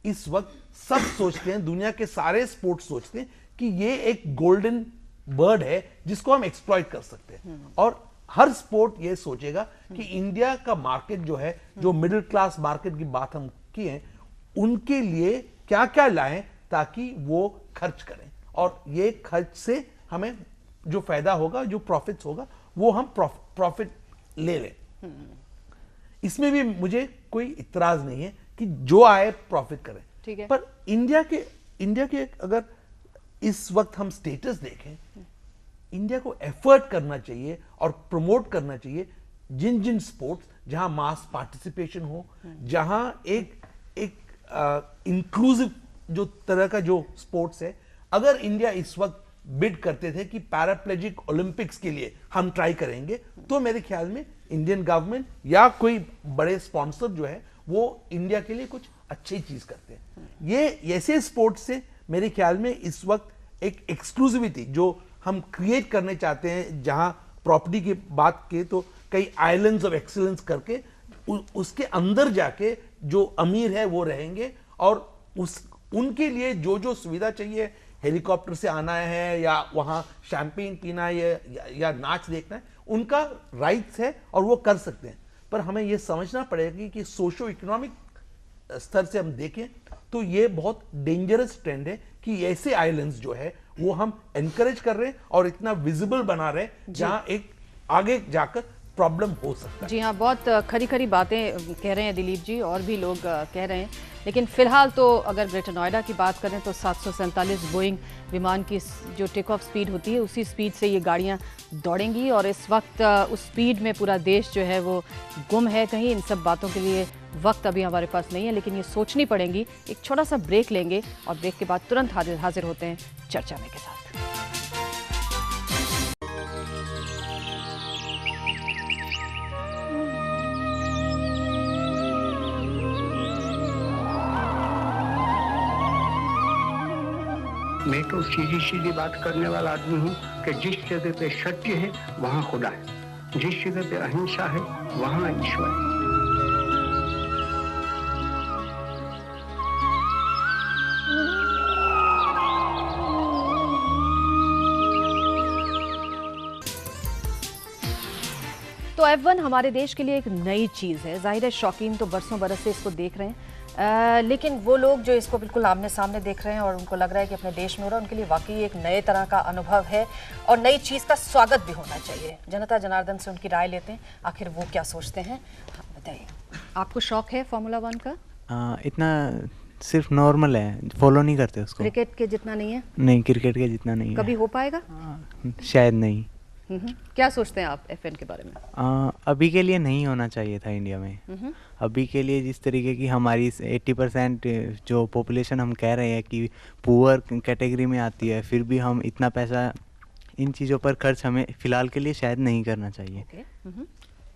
इस वक्त सब सोचते हैं, दुनिया के सारे स्पोर्ट्स सोचते हैं कि ये एक गोल्डन बर्ड है जिसको हम एक्सप्लॉइट कर सकते हैं, और हर स्पोर्ट ये सोचेगा कि इंडिया का मार्केट जो है, जो मिडिल क्लास मार्केट की बात हम की है, उनके लिए क्या क्या लाएं ताकि वो खर्च करें, और ये खर्च से हमें जो फायदा होगा, जो प्रॉफिट्स होगा, वो हम प्रॉफिट ले लें। इसमें भी मुझे कोई इतराज नहीं है कि जो आए प्रॉफिट करें, ठीक है। पर इंडिया के अगर इस वक्त हम स्टेटस देखें, इंडिया को एफर्ट करना चाहिए और प्रमोट करना चाहिए जिन स्पोर्ट्स जहां मास पार्टिसिपेशन हो, जहां एक इंक्लूसिव जो तरह का जो स्पोर्ट्स है। अगर इंडिया इस वक्त बिड करते थे कि पैराप्लेजिक ओलंपिक्स के लिए हम ट्राई करेंगे, तो मेरे ख्याल में इंडियन गवर्नमेंट या कोई बड़े स्पॉन्सर जो है वो इंडिया के लिए कुछ अच्छी चीज करते हैं। ये ऐसे स्पोर्ट्स से मेरे ख्याल में इस वक्त एक एक्सक्लूसिविटी जो हम क्रिएट करने चाहते हैं, जहां प्रॉपर्टी की बात की तो कई आइलैंड्स ऑफ एक्सीलेंस करके उसके अंदर जाके जो अमीर है वो रहेंगे, और उनके लिए जो सुविधा चाहिए, हेलीकॉप्टर से आना है या वहां शैंपेन पीना है या नाच देखना है, उनका राइट्स है और वो कर सकते हैं। पर हमें यह समझना पड़ेगा कि सोशो इकोनॉमिक स्तर से हम देखें तो ये बहुत डेंजरस ट्रेंड है कि ऐसे आइलैंड्स जो है वो हम एनकरेज कर रहे हैं और इतना विजिबल बना रहे हैं जहां एक आगे जाकर प्रॉब्लम हो सकता है। जी हाँ, बहुत खरी खरी बातें कह रहे हैं दिलीप जी, और भी लोग कह रहे हैं। लेकिन फिलहाल तो अगर ग्रेटर नोएडा की बात करें तो 747 बोइंग विमान की जो टेक ऑफ स्पीड होती है उसी स्पीड से ये गाड़ियां दौड़ेंगी, और इस वक्त उस स्पीड में पूरा देश जो है वो गुम है कहीं। इन सब बातों के लिए वक्त अभी हमारे पास नहीं है, लेकिन ये सोचनी पड़ेंगी। एक छोटा सा ब्रेक लेंगे और ब्रेक के बाद तुरंत हाजिर होते हैं चर्चा में के साथ। मैं तो सीधी सीधी बात करने वाला आदमी हूँ कि जिस जगह पे सत्य है वहाँ खुदा है, जिस जगह पे अहिंसा है वहाँ ईश्वर है। तो F1 हमारे देश के लिए एक नई चीज़ है। जाहिर है शौकीन तो बरसों बरस से इसको देख रहे हैं, लेकिन वो लोग जो इसको बिल्कुल आमने सामने देख रहे हैं और उनको लग रहा है कि अपने देश में हो रहा है, उनके लिए वाकई एक नए तरह का अनुभव है और नई चीज़ का स्वागत भी होना चाहिए। जनता जनार्दन से उनकी राय लेते हैं, आखिर वो क्या सोचते हैं। हाँ, बताइए, आपको शौक है फार्मूला 1 का? इतना सिर्फ नॉर्मल है, फॉलो नहीं करते उसको। क्रिकेट के जितना नहीं है? नहीं, क्रिकेट के जितना नहीं है। कभी हो पाएगा? शायद नहीं। क्या सोचते हैं आप F1 के बारे में? अभी के लिए नहीं होना चाहिए था इंडिया में। अभी के लिए जिस तरीके की हमारी 80% जो पॉपुलेशन हम कह रहे हैं कि पुअर कैटेगरी में आती है, फिर भी हम इतना पैसा इन चीज़ों पर खर्च हमें फ़िलहाल के लिए शायद नहीं करना चाहिए।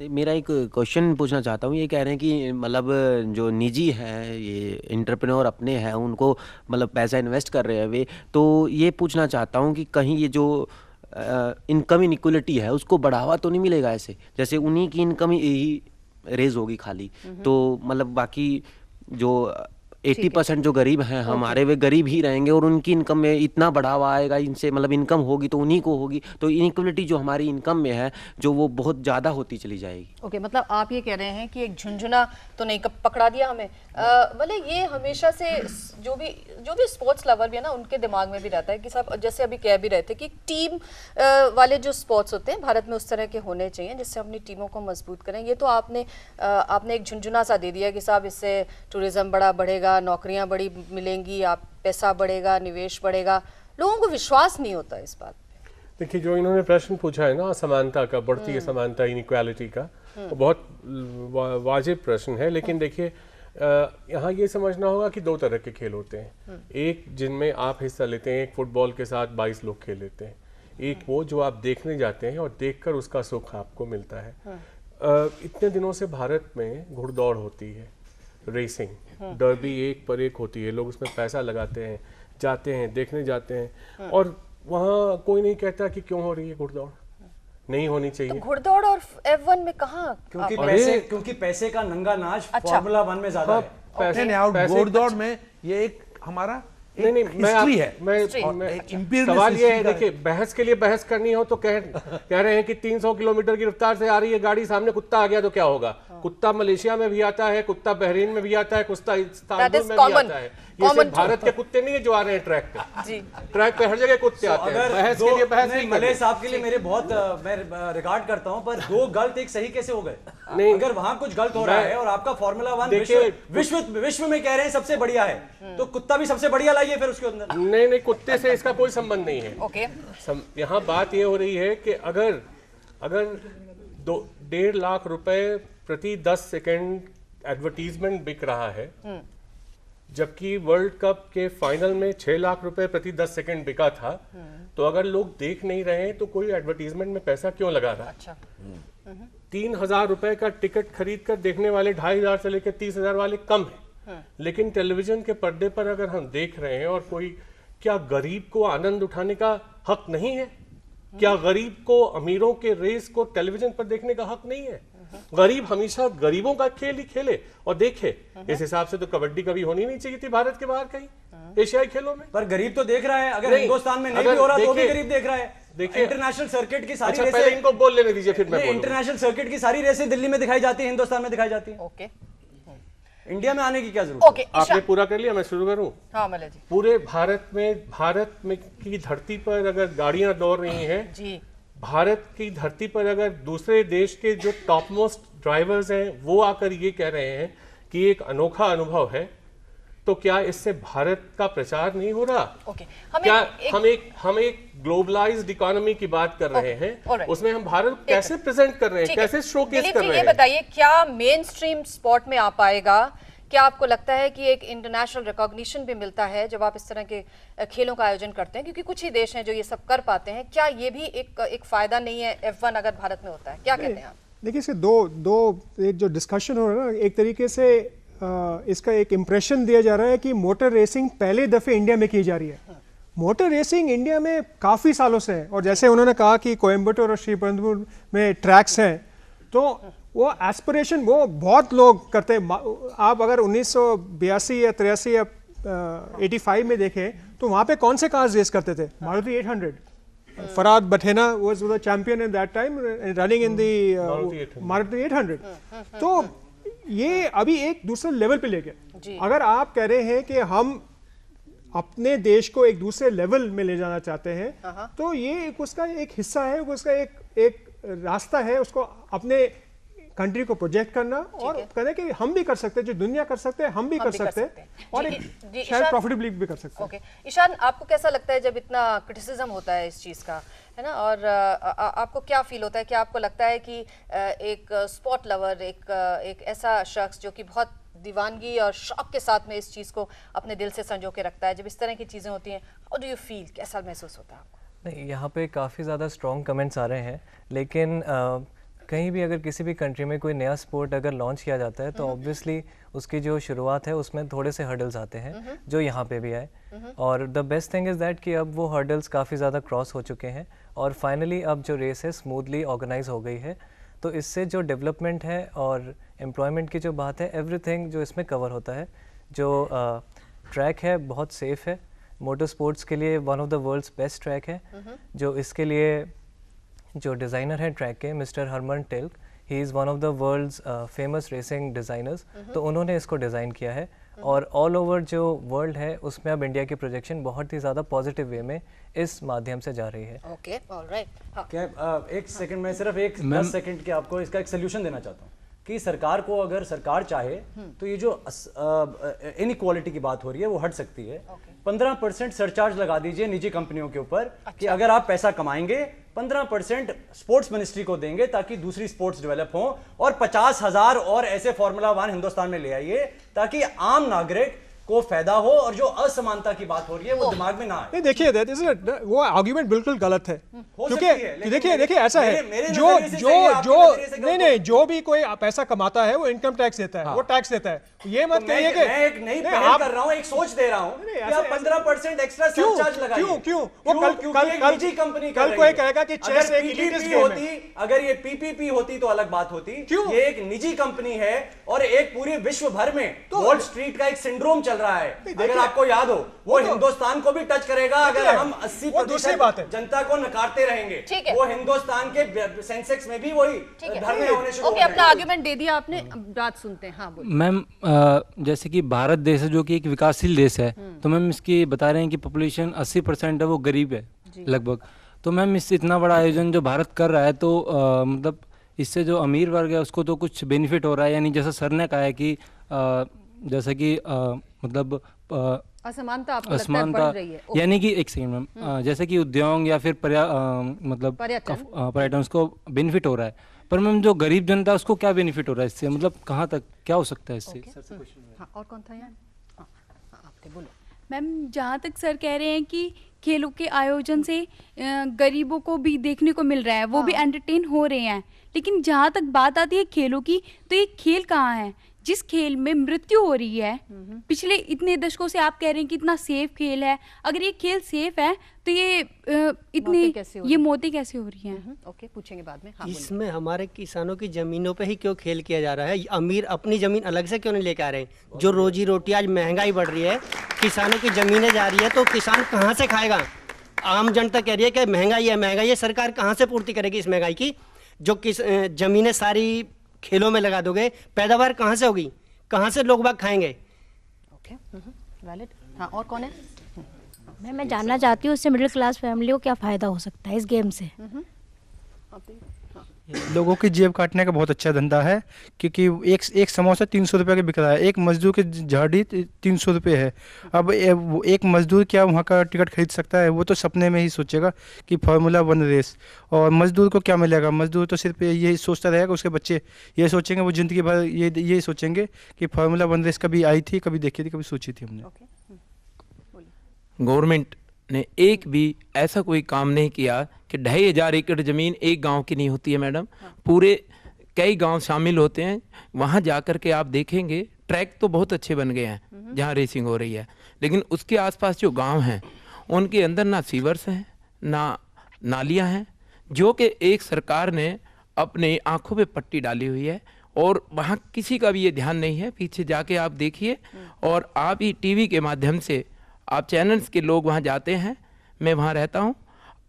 मेरा एक क्वेश्चन पूछना चाहता हूँ। ये कह रहे हैं कि मतलब जो निजी है, ये एंटरप्रेन्योर अपने हैं, उनको मतलब पैसा इन्वेस्ट कर रहे हैं वे, तो ये पूछना चाहता हूँ कि कहीं ये जो इनकम इनइक्वलिटी है उसको बढ़ावा तो नहीं मिलेगा ऐसे? जैसे उन्हीं की इनकम ही रेज होगी खाली, तो मतलब बाकी जो 80% जो गरीब हैं हमारे, वे गरीब ही रहेंगे और उनकी इनकम में इतना बढ़ावा आएगा, इनसे मतलब इनकम होगी तो उन्हीं को होगी, तो इनइक्वलिटी जो हमारी इनकम में है जो वो बहुत ज़्यादा होती चली जाएगी। ओके, मतलब आप ये कह रहे हैं कि एक झुंझुना तो नहीं पकड़ा दिया हमें, मतलब ये हमेशा से जो भी स्पोर्ट्स लवर भी है ना, उनके दिमाग में भी रहता है कि साहब, जैसे अभी कह भी रहे थे कि टीम वाले जो स्पोर्ट्स होते हैं भारत में उस तरह के होने चाहिए जिससे अपनी टीमों को मजबूत करें। ये तो आपने एक झुंझुना सा दे दिया कि साहब इससे टूरिज्म बढ़ेगा, नौकरियां बड़ी मिलेंगी, आप पैसा बढ़ेगा, निवेश बढ़ेगा, लोगों को विश्वास नहीं होता इस बात पे। देखिए, जो इन्होंने प्रश्न पूछा है ना असमानता का, बढ़ती असमानता, इनइक्वालिटी का, तो बहुत वाजिब प्रश्न है। लेकिन देखिए, यहाँ ये समझना होगा कि दो तरह के खेल होते हैं। एक जिनमें आप हिस्सा लेते हैं, एक फुटबॉल के साथ 22 लोग खेल लेते हैं, एक वो जो आप देखने जाते हैं और देखकर उसका सुख आपको मिलता है। इतने दिनों से भारत में घुड़दौड़ होती है, रेसिंग, डर्बी एक पर एक होती है, लोग उसमें पैसा लगाते हैं, जाते हैं, देखने जाते हैं, और वहाँ कोई नहीं कहता कि क्यों हो रही है घुड़दौड़, नहीं होनी चाहिए। तो घुड़दौड़ और F1 में कहाँ? क्योंकि पैसे का नंगा नाच फॉर्मूला 1 में ज्यादा है। घुड़दौड़ में ये एक हमारा नहीं, मैं सवाल ये है, देखिए, बहस के लिए बहस करनी हो तो कह रहे हैं कि 300 किलोमीटर की रफ्तार से आ रही है गाड़ी, सामने कुत्ता आ गया तो क्या होगा? कुत्ता मलेशिया में भी आता है, कुत्ता बहरीन में भी आता है, कुत्ता इस्तांबुल में भी आता है। ये सिर्फ भारत के कुत्ते नहीं है जो आ रहे हैं ट्रैक पे। ट्रैक पे हर जगह कुत्ते आते हैं। बहस के लिए बहस नहीं। मलेश साहब के लिए मेरे बहुत मैं रिकॉर्ड करता हूं, पर दो गलत एक सही कैसे हो गए? नहीं, अगर वहां कुछ गलत हो रहा है और आपका फॉर्मूला 1 विश्व में कह रहे हैं सबसे बढ़िया है, तो कुत्ता भी सबसे बढ़िया लाइए फिर उसके अंदर। नहीं, कुत्ते से इसका कोई संबंध नहीं है। ओके, यहाँ बात ये हो रही है कि अगर 1.5 लाख रुपए प्रति 10 सेकेंड एडवर्टीजमेंट बिक रहा है, जबकि वर्ल्ड कप के फाइनल में 6 लाख रुपए प्रति 10 सेकेंड बिका था, तो अगर लोग देख नहीं रहे हैं तो कोई एडवर्टीजमेंट में पैसा क्यों लगा रहा है? अच्छा। 3,000 रुपए का टिकट खरीद कर देखने वाले 2,500 से लेकर 30,000 वाले कम है। लेकिन टेलीविजन के पर्दे पर अगर हम देख रहे हैं, और कोई, क्या गरीब को आनंद उठाने का हक नहीं है? क्या गरीब को, अमीरों के रेस को टेलीविजन पर देखने का हक नहीं है? गरीब हमेशा गरीबों का खेल ही खेले और देखे। इस हिसाब से तो कबड्डी कभी होनी नहीं चाहिए थी भारत के बाहर कहीं एशियाई खेलों में। पर गरीब तो देख रहा है, अगर हिंदुस्तान में नहीं भी हो रहा तो भी गरीब देख रहा है। देखिए, इंटरनेशनल सर्किट की सारी रेसें, पहले इनको बोल लेने दीजिए फिर मैं बोलूंगा। इंटरनेशनल सर्किट की सारी रेसें दिल्ली में दिखाई जाती है, हिंदुस्तान में दिखाई जाती है। ओके, इंडिया में आने की क्या जरूरत है? आपने पूरा कर लिया, मैं शुरू करूं? हाँ मलय जी। पूरे भारत में की धरती पर अगर गाड़ियां दौड़ रही हैं जी, भारत की धरती पर अगर दूसरे देश के जो टॉप मोस्ट ड्राइवर्स हैं वो आकर ये कह रहे हैं कि एक अनोखा अनुभव है, तो क्या इससे भारत का प्रचार नहीं हो रहा? क्या हम एक ग्लोबलाइज्ड इकोनॉमी की बात कर रहे हैं, उसमें हम भारत कैसे प्रेजेंट कर रहे हैं, कैसे शोकेस कर रहे हैं? ये बताइए, क्या मेन स्ट्रीम स्पोर्ट में आ पाएगा? क्या आपको लगता है कि एक इंटरनेशनल रिकॉग्निशन भी मिलता है जब आप इस तरह के खेलों का आयोजन करते हैं? क्योंकि कुछ ही देश हैं जो ये सब कर पाते हैं। क्या ये भी एक फायदा नहीं है F1 अगर भारत में होता है? क्या कहते हैं आप? देखिए, इसके दो एक जो डिस्कशन हो रहा है ना, एक तरीके से इसका एक इम्प्रेशन दिया जा रहा है कि मोटर रेसिंग पहले दफ़े इंडिया में की जा रही है। मोटर रेसिंग इंडिया में काफ़ी सालों से है, और जैसे उन्होंने कहा कि कोयम्बटूर और श्रीपेरुम्बदूर में ट्रैक्स हैं, तो वो एस्पिरेशन वो बहुत लोग करते हैं। आप अगर 1982 या 83 या 85 में देखें तो वहाँ पे कौन से कार्स रेस करते थे? Maruti 800, Farad Bathena was the champion in that time running in the Maruti 800। तो ये अभी एक दूसरे लेवल पे ले गया। अगर आप कह रहे हैं कि हम अपने देश को एक दूसरे लेवल में ले जाना चाहते हैं, तो ये उसका एक हिस्सा है, उसका एक रास्ता है, उसको अपने कंट्री को प्रोजेक्ट करना और कहना कि हम भी कर सकते हैं, जो दुनिया कर सकते हैं हम भी कर सकते हैं और शायद प्रॉफिटेबली भी कर सकते हैं। ओके ईशान, आपको कैसा लगता है जब इतना क्रिटिसिज्म होता है इस चीज़ का, है ना, और आपको क्या फील होता है? क्या आपको लगता है कि एक स्पोर्ट लवर, एक ऐसा शख्स जो कि बहुत दीवानगी और शौक के साथ में इस चीज़ को अपने दिल से संजो के रखता है, जब इस तरह की चीज़ें होती हैं, हाउ डू यू फील, कैसा महसूस होता है आपको? नहीं, यहाँ पे काफ़ी ज़्यादा स्ट्रॉन्ग कमेंट्स आ रहे हैं, लेकिन कहीं भी अगर किसी भी कंट्री में कोई नया स्पोर्ट अगर लॉन्च किया जाता है तो ऑब्वियसली उसकी जो शुरुआत है उसमें थोड़े से हर्डल्स आते हैं जो यहाँ पे भी आए, और the best thing is that कि अब वो हर्डल्स काफ़ी ज़्यादा क्रॉस हो चुके हैं और फाइनली अब जो रेस है स्मूथली ऑर्गेनाइज हो गई है। तो इससे जो डेवलपमेंट है और एम्प्लॉयमेंट की जो बात है, एवरीथिंग जो इसमें कवर होता है। जो ट्रैक है बहुत सेफ़ है, मोटर स्पोर्ट्स के लिए one of the world's best track है। जो इसके लिए जो डिज़ाइनर हैं ट्रैक के, mister Hermann Tilke, he is one of the world's famous racing designers, तो उन्होंने इसको डिज़ाइन किया है और ऑल ओवर जो वर्ल्ड है उसमें अब इंडिया की प्रोजेक्शन बहुत ही ज़्यादा पॉजिटिव वे में इस माध्यम से जा रही है। Okay, alright. क्या एक सेकंड में सिर्फ 10 सेकंड के आपको इसका एक सोल्यूशन देना चाहता हूँ कि सरकार को, अगर सरकार चाहे तो ये जो इनइक्वालिटी की बात हो रही है वो हट सकती है। 15% सरचार्ज लगा दीजिए निजी कंपनियों के ऊपर कि अगर आप पैसा कमाएंगे 15% स्पोर्ट्स मिनिस्ट्री को देंगे ताकि दूसरी स्पोर्ट्स डेवलप हो, और 50,000 और ऐसे फार्मूला 1 हिंदुस्तान में ले आइए ताकि आम नागरिक को फायदा हो और जो असमानता की बात हो रही है वो दिमाग में ना आए। नहीं, देखिए वो आर्गुमेंट बिल्कुल गलत है, क्योंकि देखिए ऐसा है नहीं जो भी कोई पैसा कमाता है वो इनकम टैक्स देता है, वो टैक्स देता है। ये मत कहिए कि मैं एक नई पहल कर रहा हूं, एक सोच दे रहा हूं कि आप 15% एक्स्ट्रा सरचार्ज लगाइए। क्यों वो कल निजी कंपनी कल कोई कहेगा कि चेस एक एलिटिस्ट गेम है। अगर ये पीपीपी होती तो अलग बात होती। ये एक निजी कंपनी है और एक पूरे विश्व भर में वॉल स्ट्रीट का एक सिंड्रोम चल रहा है। अगर आपको याद हो वो हिंदुस्तान को भी टच करेगा। अगर हम 80% जनता को नकारते रहेंगे, वो हिंदुस्तान के सेंसेक्स में भी वही धरने होने शुरू हो जाएंगे। अपना आर्गुमेंट दे दिया आपने, बात सुनते हैं। हाँ बोलिए मैम। जैसे कि भारत देश है जो कि एक विकासशील देश है, तो मैम इसकी बता रहे हैं कि पॉपुलेशन 80% है वो गरीब है लगभग। तो मैम इससे इतना बड़ा आयोजन जो भारत कर रहा है तो मतलब इससे जो अमीर वर्ग है उसको तो कुछ बेनिफिट हो रहा है, यानी जैसा सर ने कहा है कि जैसा कि मतलब असमानता बढ़ रही है। यानी कि एक सेकंड मैम, जैसे कि उद्योग या फिर मतलब पर्यटन उसको बेनिफिट हो रहा है, पर मैम जो गरीब जनता है उसको क्या बेनिफिट हो रहा है इससे, मतलब कहाँ तक क्या हो सकता है इससे? हाँ, और कौन था यार? आपके बोलो मैम। जहाँ तक सर कह रहे हैं कि खेलों के आयोजन से गरीबों को भी देखने को मिल रहा है, वो भी एंटरटेन हो रहे हैं, लेकिन जहाँ तक बात आती है खेलों की, तो ये खेल कहाँ है जिस खेल में मृत्यु हो रही है? पिछले इतने दशकों से आप कह रहे हैं कि इतना सेफ खेल है, अगर ये खेल सेफ है तो ये इतनी मौतें कैसे हो रही हैं? ओके, पूछेंगे बाद में। हाँ, इसमें हमारे किसानों की जमीनों पे ही क्यों खेल किया जा रहा है? अमीर अपनी जमीन अलग से क्यों नहीं लेके आ रहे? जो रोजी रोटी, आज महंगाई बढ़ रही है, किसानों की जमीनें जा रही है, तो किसान कहाँ से खाएगा? आम जनता कह रही है कि महंगाई है, सरकार कहाँ से पूर्ति करेगी इस महंगाई की? जो जमीनें सारी खेलों में लगा दोगे, पैदावार कहाँ से होगी? कहाँ से लोग बाग खाएंगे? Okay, valid. हाँ, और कौन है? मैं जानना चाहती हूँ इससे मिडिल क्लास फैमिली को क्या फ़ायदा हो सकता है इस गेम से? लोगों की जेब काटने का बहुत अच्छा धंधा है, क्योंकि एक समोसा 300 रुपये का बिक रहा है, एक मजदूर की झाड़ी 300 रुपये है। अब एक मजदूर क्या वहाँ का टिकट खरीद सकता है? वो तो सपने में ही सोचेगा कि फार्मूला 1 रेस, और मजदूर को क्या मिलेगा? मजदूर तो सिर्फ यही सोचता रहेगा, उसके बच्चे ये सोचेंगे, वो ज़िंदगी भर ये सोचेंगे कि फार्मूला 1 रेस कभी आई थी, कभी देखी थी, कभी सोची थी हमने। गवर्नमेंट ने एक भी ऐसा कोई काम नहीं किया कि 2,500 एकड़ ज़मीन एक गांव की नहीं होती है मैडम। पूरे कई गांव शामिल होते हैं, वहां जाकर के आप देखेंगे ट्रैक तो बहुत अच्छे बन गए हैं जहां रेसिंग हो रही है, लेकिन उसके आसपास जो गांव हैं उनके अंदर ना सीवर्स हैं ना नालियां हैं, जो कि एक सरकार ने अपने आंखों पे पट्टी डाली हुई है और वहाँ किसी का भी ये ध्यान नहीं है। पीछे जाके आप देखिए, और आप ही टीवी के माध्यम से आप चैनल्स के लोग वहाँ जाते हैं, मैं वहाँ रहता हूँ,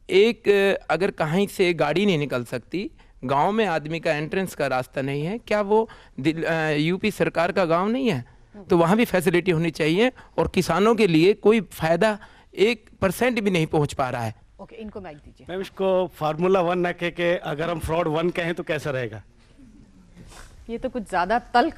एक अगर कहीं से गाड़ी नहीं निकल सकती, गांव में आदमी का एंट्रेंस का रास्ता नहीं है, क्या वो यूपी सरकार का गांव नहीं है? तो वहाँ भी फैसिलिटी होनी चाहिए, और किसानों के लिए कोई फ़ायदा 1% भी नहीं पहुँच पा रहा है। ओके, इनको माइक दीजिए। मैम, इसको फार्मूला 1 ना कह के अगर हम फ्रॉड 1 कहें तो कैसा रहेगा? ये तो कुछ ज़्यादा तल्ख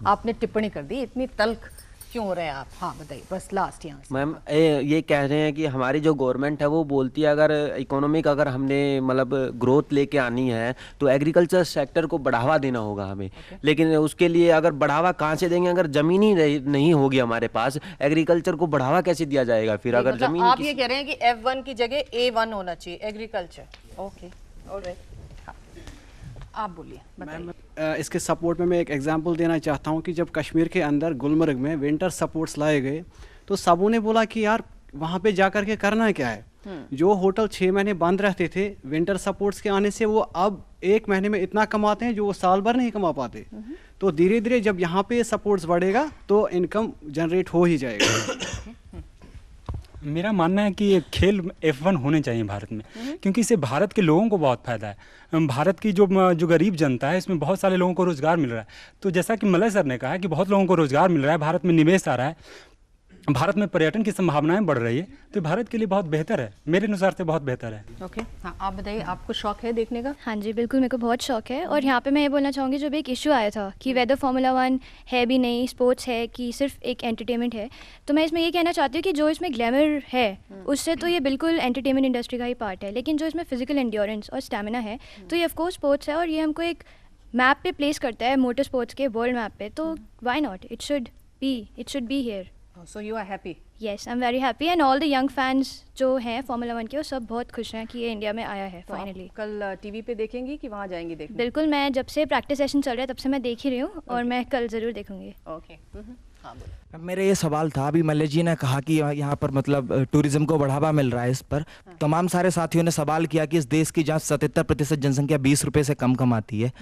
आपने टिप्पणी कर दी, इतनी तल्ख क्यों हो रहे हैं आप? हाँ बताइए, बस लास्ट यहाँ से। मैम ये कह रहे हैं कि हमारी जो गवर्नमेंट है वो बोलती है अगर इकोनॉमिक अगर हमने मतलब ग्रोथ लेके आनी है तो एग्रीकल्चर सेक्टर को बढ़ावा देना होगा हमें। लेकिन उसके लिए अगर बढ़ावा कहाँ से देंगे, अगर ज़मीन ही नहीं होगी हमारे पास, एग्रीकल्चर को बढ़ावा कैसे दिया जाएगा फिर? अगर मतलब जमीन आप ये कह रहे हैं कि F1 की जगह A1 होना चाहिए एग्रीकल्चर। ओके, ऑलराइट, आप बोलिए, बताइए। इसके सपोर्ट में मैं एक एग्जांपल देना चाहता हूँ कि जब कश्मीर के अंदर गुलमर्ग में विंटर सपोर्ट्स लाए गए तो सबों ने बोला कि यार वहाँ पे जा कर के करना क्या है। जो होटल 6 महीने बंद रहते थे विंटर सपोर्ट्स के आने से, वो अब 1 महीने में इतना कमाते हैं जो वो साल भर नहीं कमा पाते। तो धीरे धीरे जब यहाँ पे सपोर्ट्स बढ़ेगा तो इनकम जनरेट हो ही जाएगा। मेरा मानना है कि ये खेल F1 होने चाहिए भारत में, क्योंकि इससे भारत के लोगों को बहुत फ़ायदा है। भारत की जो गरीब जनता है, इसमें बहुत सारे लोगों को रोज़गार मिल रहा है। तो जैसा कि मलय सर ने कहा कि बहुत लोगों को रोज़गार मिल रहा है, भारत में निवेश आ रहा है, भारत में पर्यटन की संभावनाएं बढ़ रही है, तो भारत के लिए बहुत बेहतर है, मेरे अनुसार से बहुत बेहतर है। ओके, हाँ आप बताइए, आपको शौक है देखने का? हाँ जी बिल्कुल, मेरे को बहुत शौक है। और यहाँ पे मैं ये बोलना चाहूँगी, जब एक इशू आया था कि वेदर फार्मूला 1 है भी नहीं, स्पोर्ट्स है कि सिर्फ एक एंटरटेनमेंट है, तो मैं इसमें ये कहना चाहती हूँ कि जो इसमें ग्लैमर है उससे तो ये बिल्कुल एंटरटेनमेंट इंडस्ट्री का ही पार्ट है, लेकिन जो इसमें फिजिकल एंड्योरेंस और स्टेमिना है तो ये ऑफकोर्स स्पोर्ट्स है, और ये हमको एक मैप पे प्लेस करता है, मोटर स्पोर्ट्स के वर्ल्ड मैप पे। तो why not, it should be here. So you are happy? Yes, I'm very happy and all the young fans जो हैं फार्मूला 1 के, वो सब बहुत खुश हैं कि ये इंडिया में आया है फाइनली। कल टीवी पे देखेंगी कि वहाँ जाएंगी देखने? बिल्कुल, मैं जब से प्रैक्टिस सेशन चल रहा है तब से मैं देख ही रही हूँ और मैं कल ज़रूर देखूँगी। ओके, हाँ बोलो। मेरा ये सवाल था, अभी मल्ले जी ने कहा कि यहाँ पर मतलब टूरिज्म को बढ़ावा मिल रहा है, इस पर तमाम सारे साथियों ने सवाल किया कि इस देश की जहाँ 77% जनसंख्या 20 रुपये से कम कमाती है,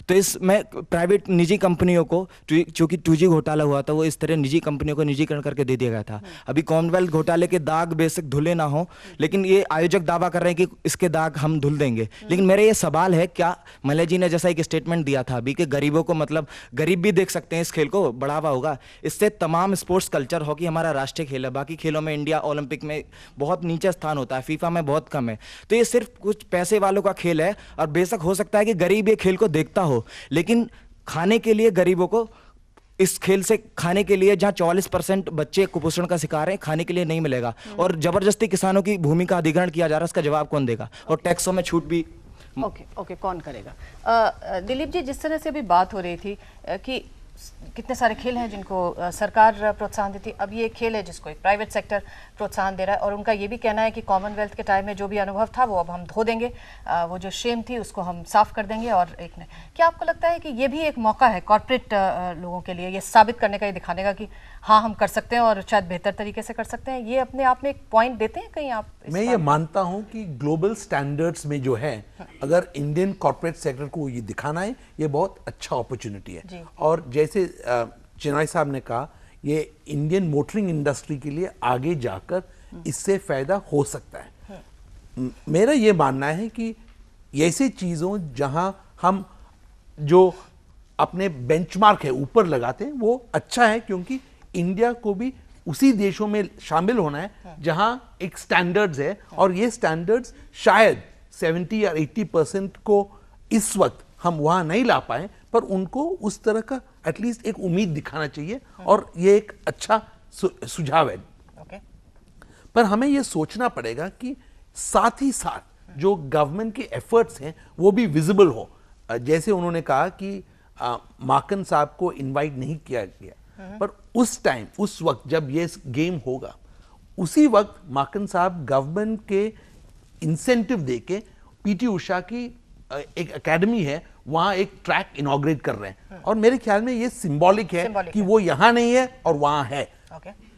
तो इसमें प्राइवेट निजी कंपनियों को, चूँकि 2G घोटाला हुआ था, वो इस तरह निजी कंपनियों को निजीकरण करके दे दिया गया था। अभी कॉमनवेल्थ घोटाले के दाग बेशक धुले ना हो, लेकिन ये आयोजक दावा कर रहे हैं कि इसके दाग हम धुल देंगे। लेकिन मेरा ये सवाल है, क्या मल्ले जी ने जैसा एक स्टेटमेंट दिया था अभी कि गरीबों को, मतलब गरीब भी देख सकते हैं इस खेल को, बढ़ावा होगा, इससे तमाम स्पोर्ट्स कल्चर, हॉकी हमारा राष्ट्रीय खेल है, बाकी खेलों में इंडिया ओलंपिक में बहुत नीचे स्थान होता है, फीफा में बहुत कम है, तो ये सिर्फ कुछ पैसे वालों का खेल है। और बेशक हो सकता है कि गरीब ये खेल को देखता हो, लेकिन खाने के लिए गरीबों को इस खेल से, खाने के लिए जहां 44% बच्चे कुपोषण का शिकार हैं, खाने के लिए नहीं मिलेगा, और जबरदस्ती किसानों की भूमि का अधिग्रहण किया जा रहा है, इसका जवाब कौन देगा? और टैक्सों में छूट भी ओके, कौन करेगा? दिलीप जी, जिस तरह से अभी बात हो रही थी कि कितने सारे खेल हैं जिनको सरकार प्रोत्साहन देती है, अब ये एक खेल है जिसको एक प्राइवेट सेक्टर प्रोत्साहन दे रहा है, और उनका ये भी कहना है कि कॉमनवेल्थ के टाइम में जो भी अनुभव था वो अब हम धो देंगे, वो जो शेम थी उसको हम साफ कर देंगे। और एक ने, क्या आपको लगता है कि ये भी एक मौका है कॉर्पोरेट लोगों के लिए, ये साबित करने का, ये दिखाने का कि हाँ हम कर सकते हैं और शायद बेहतर तरीके से कर सकते हैं? ये अपने आप में एक पॉइंट देते हैं कहीं आप? मैं ये मानता हूं कि ग्लोबल स्टैंडर्ड्स में जो है, अगर इंडियन कॉर्पोरेट सेक्टर को ये दिखाना है, ये बहुत अच्छा अपॉर्चुनिटी है। और जैसे चिनाई साहब ने कहा, ये इंडियन मोटरिंग इंडस्ट्री के लिए आगे जाकर इससे फायदा हो सकता है। मेरा ये मानना है कि ऐसी चीज़ों जहां हम जो अपने बेंचमार्क है ऊपर लगाते हैं, वो अच्छा है, क्योंकि इंडिया को भी उसी देशों में शामिल होना है जहां एक स्टैंडर्ड्स है, और ये स्टैंडर्ड्स शायद 70 या 80% को इस वक्त हम वहां नहीं ला पाए, पर उनको उस तरह का एटलीस्ट एक उम्मीद दिखाना चाहिए, और ये एक अच्छा सुझाव है। पर हमें ये सोचना पड़ेगा कि साथ ही साथ जो गवर्नमेंट के एफर्ट्स हैं वो भी विजिबल हो। जैसे उन्होंने कहा कि माकन साहब को इनवाइट नहीं किया गया, पर उस टाइम, उस वक्त जब ये गेम होगा, उसी वक्त माकन साहब गवर्नमेंट के इंसेंटिव देके पीटी उषा की एक एकेडमी है, वहां एक ट्रैक इनॉग्रेट कर रहे हैं, और मेरे ख्याल में ये सिंबॉलिक है कि वो यहां नहीं है और वहां है।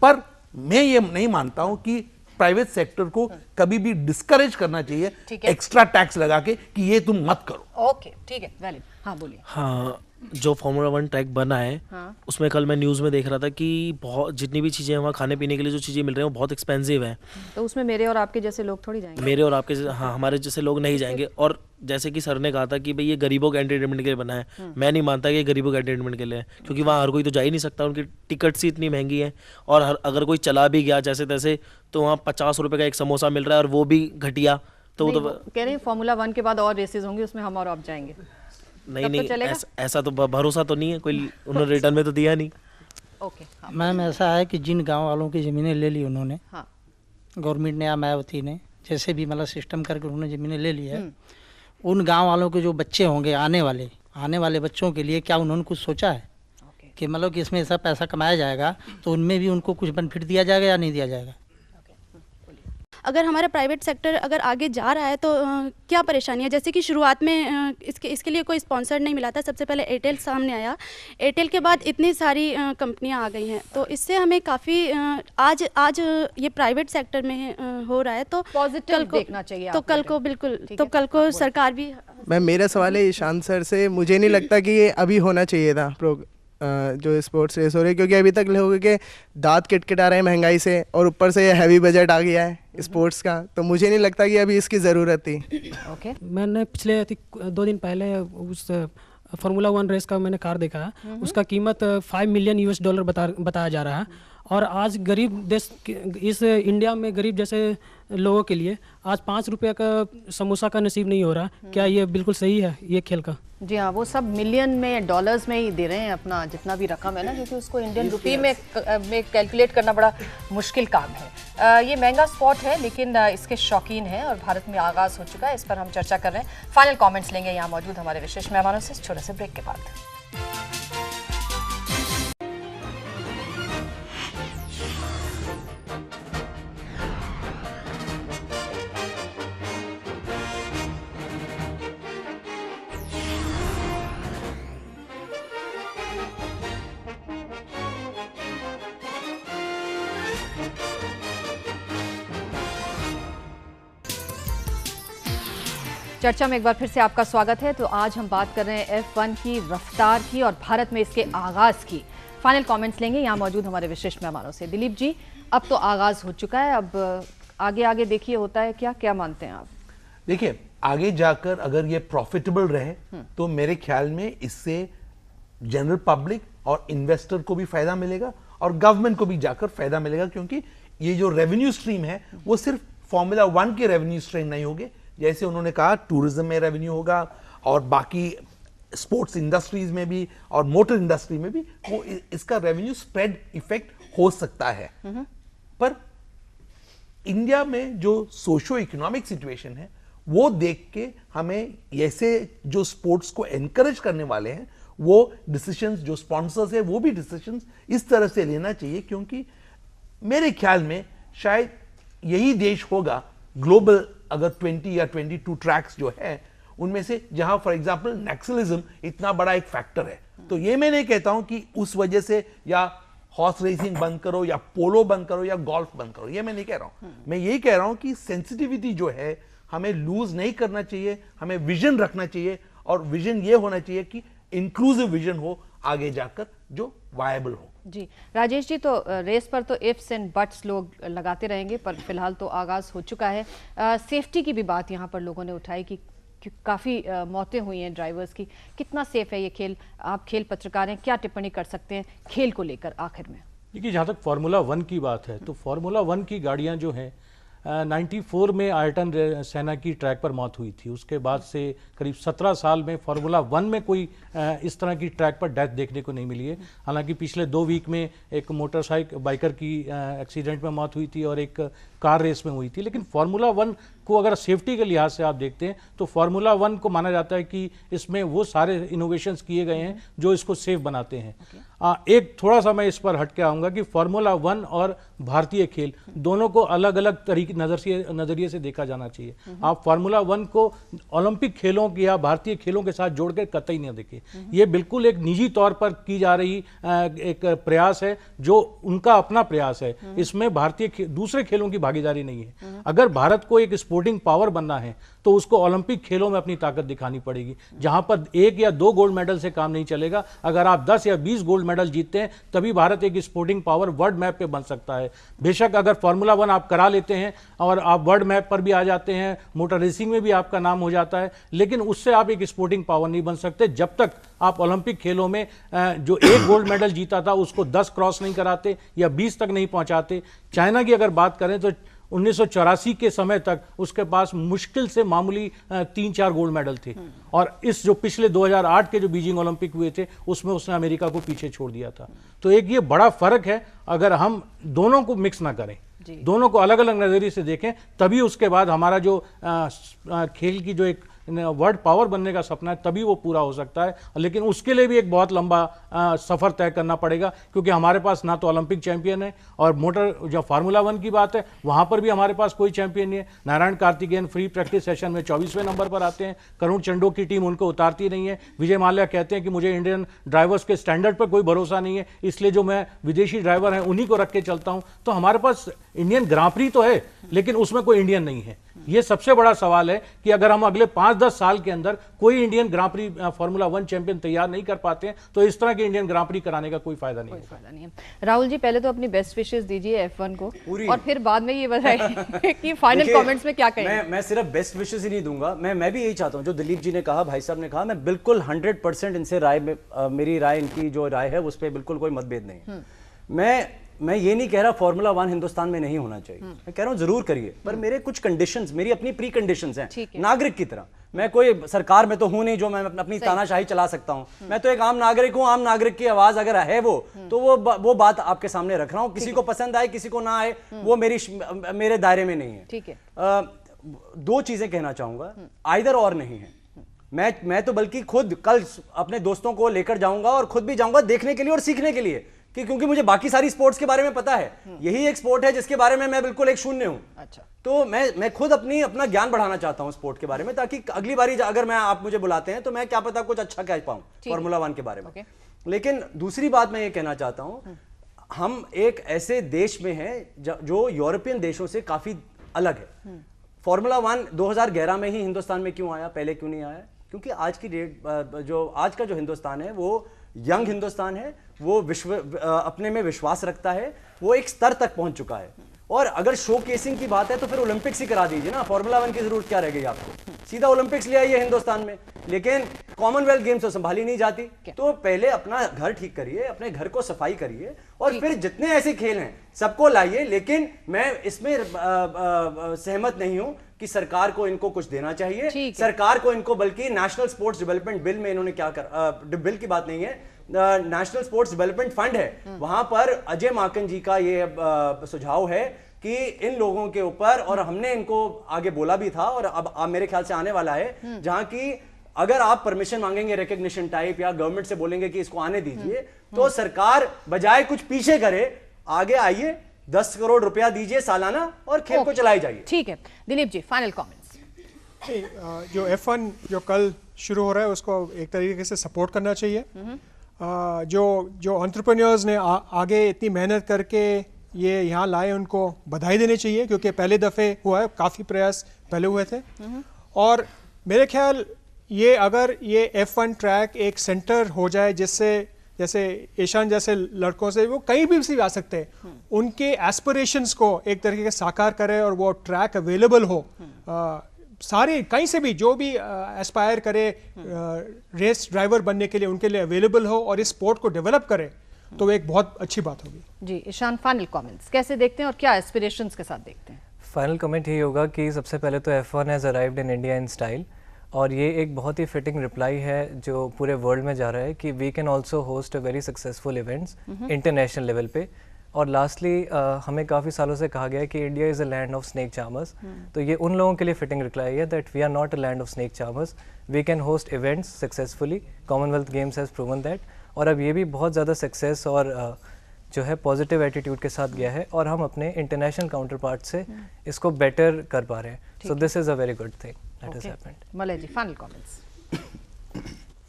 पर मैं ये नहीं मानता हूं कि प्राइवेट सेक्टर को कभी भी डिस्करेज करना चाहिए एक्स्ट्रा टैक्स लगा के कि ये तुम मत करो। ओके, ठीक है, वैलिड। हाँ बोलिए। हाँ, जो फार्मूला 1 ट्रैक बना है, उसमें कल मैं न्यूज़ में देख रहा था कि बहुत, जितनी भी चीज़ें वहाँ खाने पीने के लिए जो चीज़ें मिल रही हैं वो बहुत एक्सपेंसिव हैं। तो उसमें मेरे और आपके जैसे लोग थोड़ी जाएंगे? मेरे और आपके, हाँ, हमारे जैसे लोग नहीं जाएंगे। और जैसे कि सर ने कहा था कि भाई ये गरीबों के एंटरटेनमेंट के लिए बना है, मैं नहीं मानता कि ये गरीबों के एंटरटेनमेंट के लिए है, क्योंकि वहाँ हर कोई तो जा ही नहीं सकता, उनकी टिकट्स ही इतनी महंगी हैं, और अगर कोई चला भी गया जैसे तैसे तो वहाँ 50 रुपये का एक समोसा मिल रहा है, और वो भी घटिया। तो वो तो कह रहे हैं फार्मूला 1 के बाद और रेसेस होंगे, उसमें हम और आप जाएंगे। नहीं तब तो नहीं चलेगा? ऐसा तो भरोसा तो नहीं है, कोई उन्होंने रिटर्न में तो दिया नहीं। ओके मैम ऐसा है कि जिन गांव वालों की ज़मीनें ले ली उन्होंने, हाँ गवर्नमेंट ने या मायावती ने जैसे भी मतलब सिस्टम करके उन्होंने ज़मीनें ले ली है, उन गांव वालों के जो बच्चे होंगे आने वाले बच्चों के लिए क्या उन्होंने कुछ सोचा है कि मतलब कि इसमें ऐसा पैसा कमाया जाएगा तो उनमें भी उनको कुछ बेनिफिट दिया जाएगा या नहीं दिया जाएगा? अगर हमारा प्राइवेट सेक्टर अगर आगे जा रहा है तो क्या परेशानी है? जैसे कि शुरुआत में इसके लिए कोई स्पॉन्सर नहीं मिला था, सबसे पहले एयरटेल सामने आया, एयरटेल के बाद इतनी सारी कंपनियां आ गई हैं, तो इससे हमें काफ़ी आज ये प्राइवेट सेक्टर में हो रहा है तो पॉजिटिव देखना चाहिए। तो कल को बिल्कुल, तो कल को सरकार भी। मैम मेरा सवाल है ईशान सर से, मुझे नहीं लगता कि ये अभी होना चाहिए था जो स्पोर्ट्स रेस हो रही है, क्योंकि अभी तक लोगों के दांत किटकिटा रहे हैं महंगाई से, और ऊपर से ये हैवी बजट आ गया है स्पोर्ट्स का, तो मुझे नहीं लगता कि अभी इसकी ज़रूरत थी। ओके मैंने पिछले 2 दिन पहले उस फार्मूला 1 रेस का मैंने कार देखा, उसका कीमत $5 मिलियन बताया जा रहा है, और आज गरीब देश इस इंडिया में गरीब जैसे लोगों के लिए आज 5 रुपये का समोसा का नसीब नहीं हो रहा। क्या ये बिल्कुल सही है ये खेल का? जी हाँ, वो सब मिलियन में डॉलर्स में ही दे रहे हैं अपना जितना भी रकम है ना, क्योंकि उसको इंडियन रुपी में कैलकुलेट करना बड़ा मुश्किल काम है। ये महंगा स्पोर्ट है लेकिन इसके शौकीन हैं और भारत में आगाज़ हो चुका है, इस पर हम चर्चा कर रहे हैं। फाइनल कमेंट्स लेंगे यहाँ मौजूद हमारे विशेष मेहमानों से छोटे से ब्रेक के बाद। चर्चा में एक बार फिर से आपका स्वागत है। तो आज हम बात कर रहे हैं F1 की रफ्तार की और भारत में इसके आगाज़ की। फाइनल कमेंट्स लेंगे यहाँ मौजूद हमारे विशिष्ट मेहमानों से। दिलीप जी, अब तो आगाज़ हो चुका है, अब आगे आगे देखिए होता है क्या, क्या मानते हैं आप? देखिए आगे जाकर अगर ये प्रॉफिटेबल रहे तो मेरे ख्याल में इससे जनरल पब्लिक और इन्वेस्टर को भी फायदा मिलेगा और गवर्नमेंट को भी जाकर फायदा मिलेगा, क्योंकि ये जो रेवेन्यू स्ट्रीम है वो सिर्फ फार्मूला 1 के रेवेन्यू स्ट्रीम नहीं होंगे, जैसे उन्होंने कहा टूरिज्म में रेवेन्यू होगा और बाकी स्पोर्ट्स इंडस्ट्रीज में भी और मोटर इंडस्ट्री में भी वो इसका रेवेन्यू स्प्रेड इफेक्ट हो सकता है। पर इंडिया में जो सोशो इकोनॉमिक सिचुएशन है वो देख के हमें ऐसे जो स्पोर्ट्स को एनकरेज करने वाले हैं वो डिसीजंस, जो स्पॉन्सर्स है वो भी डिसीजंस इस तरह से लेना चाहिए, क्योंकि मेरे ख्याल में शायद यही देश होगा ग्लोबल अगर 20 या 22 ट्रैक्स जो है उनमें से जहां फॉर एग्जांपल नक्सलिज्म इतना बड़ा एक फैक्टर है। तो ये मैं नहीं कहता हूं कि उस वजह से या हॉर्स रेसिंग बंद करो या पोलो बंद करो या गोल्फ बंद करो, ये मैं नहीं कह रहा हूं। मैं यही कह रहा हूं कि सेंसिटिविटी जो है हमें लूज नहीं करना चाहिए, हमें विजन रखना चाहिए, और विजन ये होना चाहिए कि इंक्लूसिव विजन हो आगे जाकर जो वायबल हो। जी राजेश जी, तो रेस पर तो इफ्स एंड बट्स लोग लगाते रहेंगे, पर फिलहाल तो आगाज़ हो चुका है। सेफ्टी की भी बात यहाँ पर लोगों ने उठाई कि काफ़ी मौतें हुई हैं ड्राइवर्स की। कितना सेफ है ये खेल? आप खेल पत्रकार हैं, क्या टिप्पणी कर सकते हैं खेल को लेकर आखिर में? देखिए, जहाँ तक फार्मूला 1 की बात है तो फार्मूला 1 की गाड़ियाँ जो हैं 94 में आयरटन सेना की ट्रैक पर मौत हुई थी। उसके बाद से करीब 17 साल में फार्मूला 1 में कोई इस तरह की ट्रैक पर डेथ देखने को नहीं मिली है। हालांकि पिछले 2 वीक में एक मोटरसाइकिल बाइकर की एक्सीडेंट में मौत हुई थी और एक कार रेस में हुई थी। लेकिन फार्मूला 1 को अगर सेफ्टी के लिहाज से आप देखते हैं तो फार्मूला 1 को माना जाता है कि इसमें वो सारे इनोवेशंस किए गए हैं जो इसको सेफ बनाते हैं। एक थोड़ा सा मैं इस पर हट के आऊँगा कि फार्मूला 1 और भारतीय खेल दोनों को अलग अलग तरीके नज़रिए से देखा जाना चाहिए। आप फार्मूला 1 को ओलंपिक खेलों की या भारतीय खेलों के साथ जोड़ के कतई नहीं देखें। ये बिल्कुल एक निजी तौर पर की जा रही एक प्रयास है जो उनका अपना प्रयास है। इसमें भारतीय दूसरे खेलों की भागीदारी नहीं है। अगर भारत को एक स्पोर्टिंग पावर बनना है तो उसको ओलंपिक खेलों में अपनी ताकत दिखानी पड़ेगी, जहां पर 1 या 2 गोल्ड मेडल से काम नहीं चलेगा। अगर आप 10 या 20 गोल्ड मेडल जीतते हैं तभी भारत एक स्पोर्टिंग पावर वर्ल्ड मैप पे बन सकता है। बेशक अगर फार्मूला 1 आप करा लेते हैं और आप वर्ल्ड मैप पर भी आ जाते हैं, मोटर रेसिंग में भी आपका नाम हो जाता है, लेकिन उससे आप एक स्पोर्टिंग पावर नहीं बन सकते जब तक आप ओलंपिक खेलों में जो 1 गोल्ड मेडल जीता था उसको 10 क्रॉस नहीं कराते या 20 तक नहीं पहुंचाते। चाइना की अगर बात करें तो 1984 के समय तक उसके पास मुश्किल से मामूली 3-4 गोल्ड मेडल थे, और इस जो पिछले 2008 के जो बीजिंग ओलंपिक हुए थे उसमें उसने अमेरिका को पीछे छोड़ दिया था। तो एक ये बड़ा फर्क है, अगर हम दोनों को मिक्स ना करें, दोनों को अलग अलग नजरिए से देखें, तभी उसके बाद हमारा जो खेल की जो एक वर्ल्ड पावर बनने का सपना है तभी वो पूरा हो सकता है। लेकिन उसके लिए भी एक बहुत लंबा सफर तय करना पड़ेगा, क्योंकि हमारे पास ना तो ओलंपिक चैंपियन है, और मोटर जो फार्मूला 1 की बात है वहां पर भी हमारे पास कोई चैंपियन नहीं है। Narayan Karthikeyan free practice session में 24वें नंबर पर आते हैं, करुण चंडो की टीम उनको उतारती नहीं है। विजय माल्या कहते हैं कि मुझे इंडियन ड्राइवर्स के स्टैंडर्ड पर कोई भरोसा नहीं है, इसलिए जो मैं विदेशी ड्राइवर हैं उन्हीं को रख के चलता हूं। तो हमारे पास इंडियन ग्रां प्री तो है, लेकिन उसमें कोई इंडियन नहीं है। ये सबसे बड़ा सवाल है कि अगर हम अगले 5-10 साल के अंदर कोई इंडियन ग्रां प्री फार्मूला 1 चैंपियन तैयार नहीं कर पाते हैं, तो इस तरह के इंडियन ग्रां प्री कराने का कोई फायदा नहीं है। राहुल जी, पहले तो अपनी बेस्ट विशेस दीजिए F1 को, और फिर बाद में ये बताइए कि फाइनल कमेंट्स में क्या कहेंगे। मैं सिर्फ बेस्ट विशेस ही नहीं दूंगा, मैं भी यही चाहता हूं जो दिलीप जी ने कहा, भाई साहब ने कहा, मैं बिल्कुल 100% इनसे मेरी राय, इनकी जो राय है उस पर बिल्कुल कोई मतभेद नहीं। मैं ये नहीं कह रहा फार्मूला 1 हिंदुस्तान में नहीं होना चाहिए, मैं कह रहा हूं जरूर करिए, पर मेरे कुछ कंडीशंस, मेरी अपनी प्री कंडीशंस हैं नागरिक की तरह। मैं कोई सरकार में तो हूं नहीं जो मैं अपनी तानाशाही चला सकता हूं। मैं तो एक आम नागरिक हूं, आम नागरिक की आवाज अगर है तो वो बात आपके सामने रख रहा हूं। किसी को पसंद आए किसी को ना आए, वो मेरे दायरे में नहीं है। ठीक है, 2 चीजें कहना चाहूंगा, आइदर और नहीं है। मैं तो बल्कि खुद कल अपने दोस्तों को लेकर जाऊंगा और खुद भी जाऊंगा देखने के लिए और सीखने के लिए, क्योंकि मुझे बाकी सारी स्पोर्ट्स के बारे में पता है, यही एक स्पोर्ट है जिसके बारे में मैं बिल्कुल एक शून्य हूं। अच्छा, तो मैं खुद अपना ज्ञान बढ़ाना चाहता हूं स्पोर्ट के बारे में, ताकि अगली बारी अगर आप मुझे बुलाते हैं तो मैं क्या पता कुछ अच्छा कह पाऊं फार्मूला 1 के बारे में। लेकिन दूसरी बात मैं ये कहना चाहता हूं, हम एक ऐसे देश में हैं जो यूरोपियन देशों से काफी अलग है। फार्मूला 1 2011 में ही हिंदुस्तान में क्यों आया, पहले क्यों नहीं आया? क्योंकि आज का जो हिंदुस्तान है वो यंग हिंदुस्तान है, वो अपने में विश्वास रखता है, वो एक स्तर तक पहुंच चुका है। और अगर शो केसिंग की बात है तो फिर ओलंपिक्स ही करा दीजिए ना, फार्मूला 1 की जरूरत क्या रह गई आपको? सीधा ओलंपिक्स ले आइए हिंदुस्तान में। लेकिन कॉमनवेल्थ गेम्स तो संभाली नहीं जाती, तो पहले अपना घर ठीक करिए, अपने घर को सफाई करिए, और फिर जितने ऐसे खेल हैं सबको लाइए। लेकिन मैं इसमें सहमत नहीं हूं कि सरकार को इनको कुछ देना चाहिए। सरकार को इनको बल्कि नेशनल स्पोर्ट्स डेवलपमेंट बिल में इन्होंने क्या बिल की बात नहीं है, नेशनल स्पोर्ट्स डेवलपमेंट फंड है, वहां पर अजय माकन जी का ये सुझाव है कि इन लोगों के ऊपर, और हमने इनको आगे बोला भी था और अब मेरे ख्याल से आने वाला है, जहां की अगर आप परमिशन मांगेंगे रिकग्निशन टाइप या गवर्नमेंट से बोलेंगे कि इसको आने दीजिए, तो सरकार बजाय कुछ पीछे करे आगे आइए, 10 करोड़ रुपया दीजिए सालाना और खेल को चलाई जाइए। ठीक है, दिलीप जी फाइनल कमेंट्स। जो F1 जो कल शुरू हो रहा है उसको एक तरीके से सपोर्ट करना चाहिए। जो एंटरप्रेन्योर्स ने आगे इतनी मेहनत करके ये यहाँ लाए उनको बधाई देनी चाहिए, क्योंकि पहले दफ़े हुआ है, काफ़ी प्रयास पहले हुए थे। और मेरे ख्याल ये अगर ये F1 ट्रैक एक सेंटर हो जाए जिससे जैसे ईशान जैसे लड़कों से वो कहीं भी आ सकते हैं, उनके एस्पिरेशंस को एक तरीके से साकार करे और वो ट्रैक अवेलेबल हो, सारे कहीं से भी जो भी एस्पायर करे रेस ड्राइवर बनने के लिए उनके लिए अवेलेबल हो और इस स्पोर्ट को डेवलप करे, तो एक बहुत अच्छी बात होगी। जी ईशान, फाइनल कमेंट्स कैसे देखते हैं और क्या एस्पिरेशंस के साथ देखते हैं? फाइनल कमेंट ये होगा कि सबसे पहले तो F1 has arrived in India in style, और ये एक बहुत ही फिटिंग रिप्लाई है जो पूरे वर्ल्ड में जा रहा है कि we can also host a very successful events international level पे। और लास्टली हमें काफ़ी सालों से कहा गया है कि India is a land of snake charmers, तो ये उन लोगों के लिए फिटिंग रिप्लाई है that we are not a land of snake charmers, we can host events successfully, Commonwealth Games has proven that. और अब ये भी बहुत ज़्यादा सक्सेस और जो है पॉजिटिव एटीट्यूड के साथ गया है, और हम अपने इंटरनेशनल काउंटर पार्ट से इसको बेटर कर पा रहे हैं। So this is a very good thing that is happened. Malay ji final comments.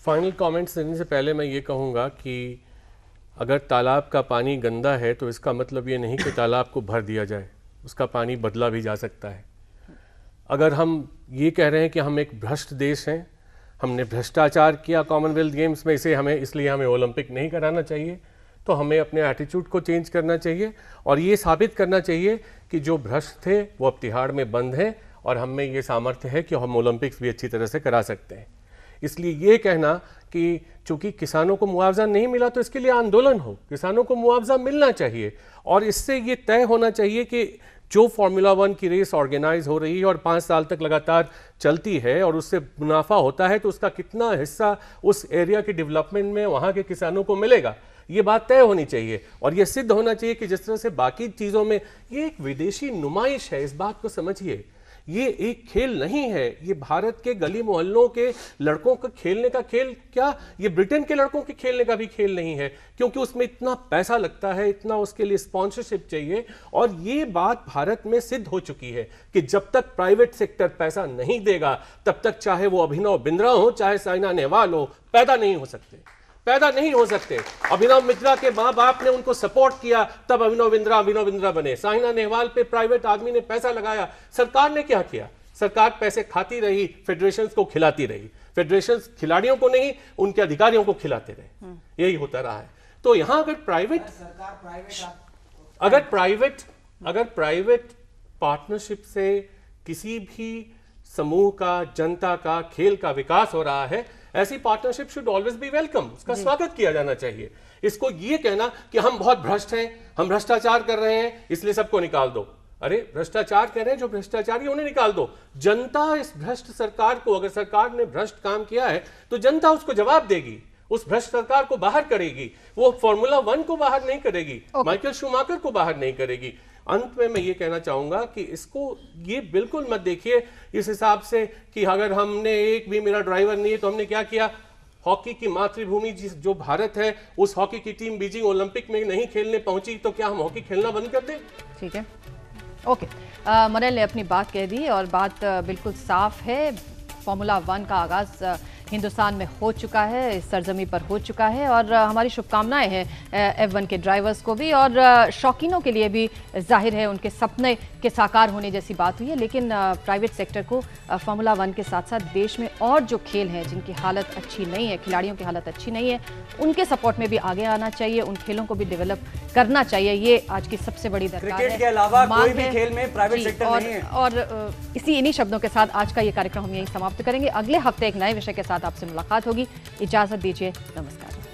Final comments देने से पहले मैं ये कहूँगा कि अगर तालाब का पानी गंदा है तो इसका मतलब ये नहीं कि तालाब को भर दिया जाए, उसका पानी बदला भी जा सकता है। अगर हम ये कह रहे हैं कि हम एक भ्रष्ट देश हैं, हमने भ्रष्टाचार किया कॉमनवेल्थ गेम्स में, इसलिए हमें ओलंपिक नहीं कराना चाहिए, तो हमें अपने एटीट्यूड को चेंज करना चाहिए और ये साबित करना चाहिए कि जो भ्रष्ट थे वो अब तिहाड़ में बंद हैं और हम में ये सामर्थ्य है कि हम ओलंपिक्स भी अच्छी तरह से करा सकते हैं। इसलिए ये कहना कि चूंकि किसानों को मुआवजा नहीं मिला तो इसके लिए आंदोलन हो, किसानों को मुआवजा मिलना चाहिए और इससे ये तय होना चाहिए कि जो फार्मूला 1 की रेस ऑर्गेनाइज हो रही है और 5 साल तक लगातार चलती है और उससे मुनाफा होता है तो उसका कितना हिस्सा उस एरिया के डेवलपमेंट में वहाँ के किसानों को मिलेगा, ये बात तय होनी चाहिए। और ये सिद्ध होना चाहिए कि जिस तरह से बाकी चीज़ों में ये एक विदेशी नुमाइश है, इस बात को समझिए। ये एक खेल नहीं है, ये भारत के गली मोहल्लों के लड़कों का खेलने का खेल, क्या ये ब्रिटेन के लड़कों के खेलने का भी खेल नहीं है, क्योंकि उसमें इतना पैसा लगता है, इतना उसके लिए स्पॉन्सरशिप चाहिए। और ये बात भारत में सिद्ध हो चुकी है कि जब तक प्राइवेट सेक्टर पैसा नहीं देगा तब तक चाहे वो अभिनव बिंद्रा हो चाहे साइना नेहवाल हो, पैदा नहीं हो सकते, पैदा नहीं हो सकते। अभिनव बिंद्रा के माँ बाप ने उनको सपोर्ट किया तब अभिनव बिंद्रा बने। साइना नेहवाल पे प्राइवेट आदमी ने पैसा लगाया, सरकार ने क्या किया? सरकार पैसे खाती रही, फेडरेशंस को खिलाती रही, फेडरेशंस खिलाड़ियों को नहीं उनके अधिकारियों को खिलाते रहे, यही होता रहा है। तो यहां अगर प्राइवेट पार्टनरशिप से किसी भी समूह का, जनता का, खेल का विकास हो रहा है, ऐसी partnership should always be welcome, उसका स्वागत किया जाना चाहिए। इसको ये कहना कि हम बहुत भ्रष्ट हैं, हम भ्रष्टाचार कर रहे हैं इसलिए सबको निकाल दो, अरे भ्रष्टाचार कर रहे हैं जो भ्रष्टाचारी उन्हें निकाल दो। जनता इस भ्रष्ट सरकार को, अगर सरकार ने भ्रष्ट काम किया है तो जनता उसको जवाब देगी, उस भ्रष्ट सरकार को बाहर करेगी, वो फार्मूला 1 को बाहर नहीं करेगी, माइकल शूमाकर को बाहर नहीं करेगी। अंत में मैं ये कहना चाहूंगा कि इसको ये बिल्कुल मत देखिए इस हिसाब से कि अगर हमने एक भी मेरा ड्राइवर नहीं है तो हमने क्या किया। हॉकी की मातृभूमि जो भारत है, उस हॉकी की टीम बीजिंग ओलंपिक में नहीं खेलने पहुंची तो क्या हम हॉकी खेलना बंद कर दें? ठीक है, ओके। मनल ने अपनी बात कह दी और बात बिल्कुल साफ है। फार्मूला 1 का आगाज़ हिंदुस्तान में हो चुका है, इस सरजमी पर हो चुका है और हमारी शुभकामनाएं हैं F1 के ड्राइवर्स को भी और शौकीनों के लिए भी। जाहिर है उनके सपने के साकार होने जैसी बात हुई है, लेकिन प्राइवेट सेक्टर को फार्मूला 1 के साथ साथ देश में और जो खेल हैं जिनकी हालत अच्छी नहीं है, खिलाड़ियों की हालत अच्छी नहीं है, उनके सपोर्ट में भी आगे आना चाहिए, उन खेलों को भी डेवलप करना चाहिए। ये आज की सबसे बड़ी दरकार है। क्रिकेट के अलावा कोई भी खेल में प्राइवेट सेक्टर नहीं है। और इन्हीं शब्दों के साथ आज का ये कार्यक्रम हम यहीं समाप्त करेंगे। अगले हफ्ते एक नए विषय के साथ आपसे मुलाकात होगी। इजाजत दीजिए, नमस्कार।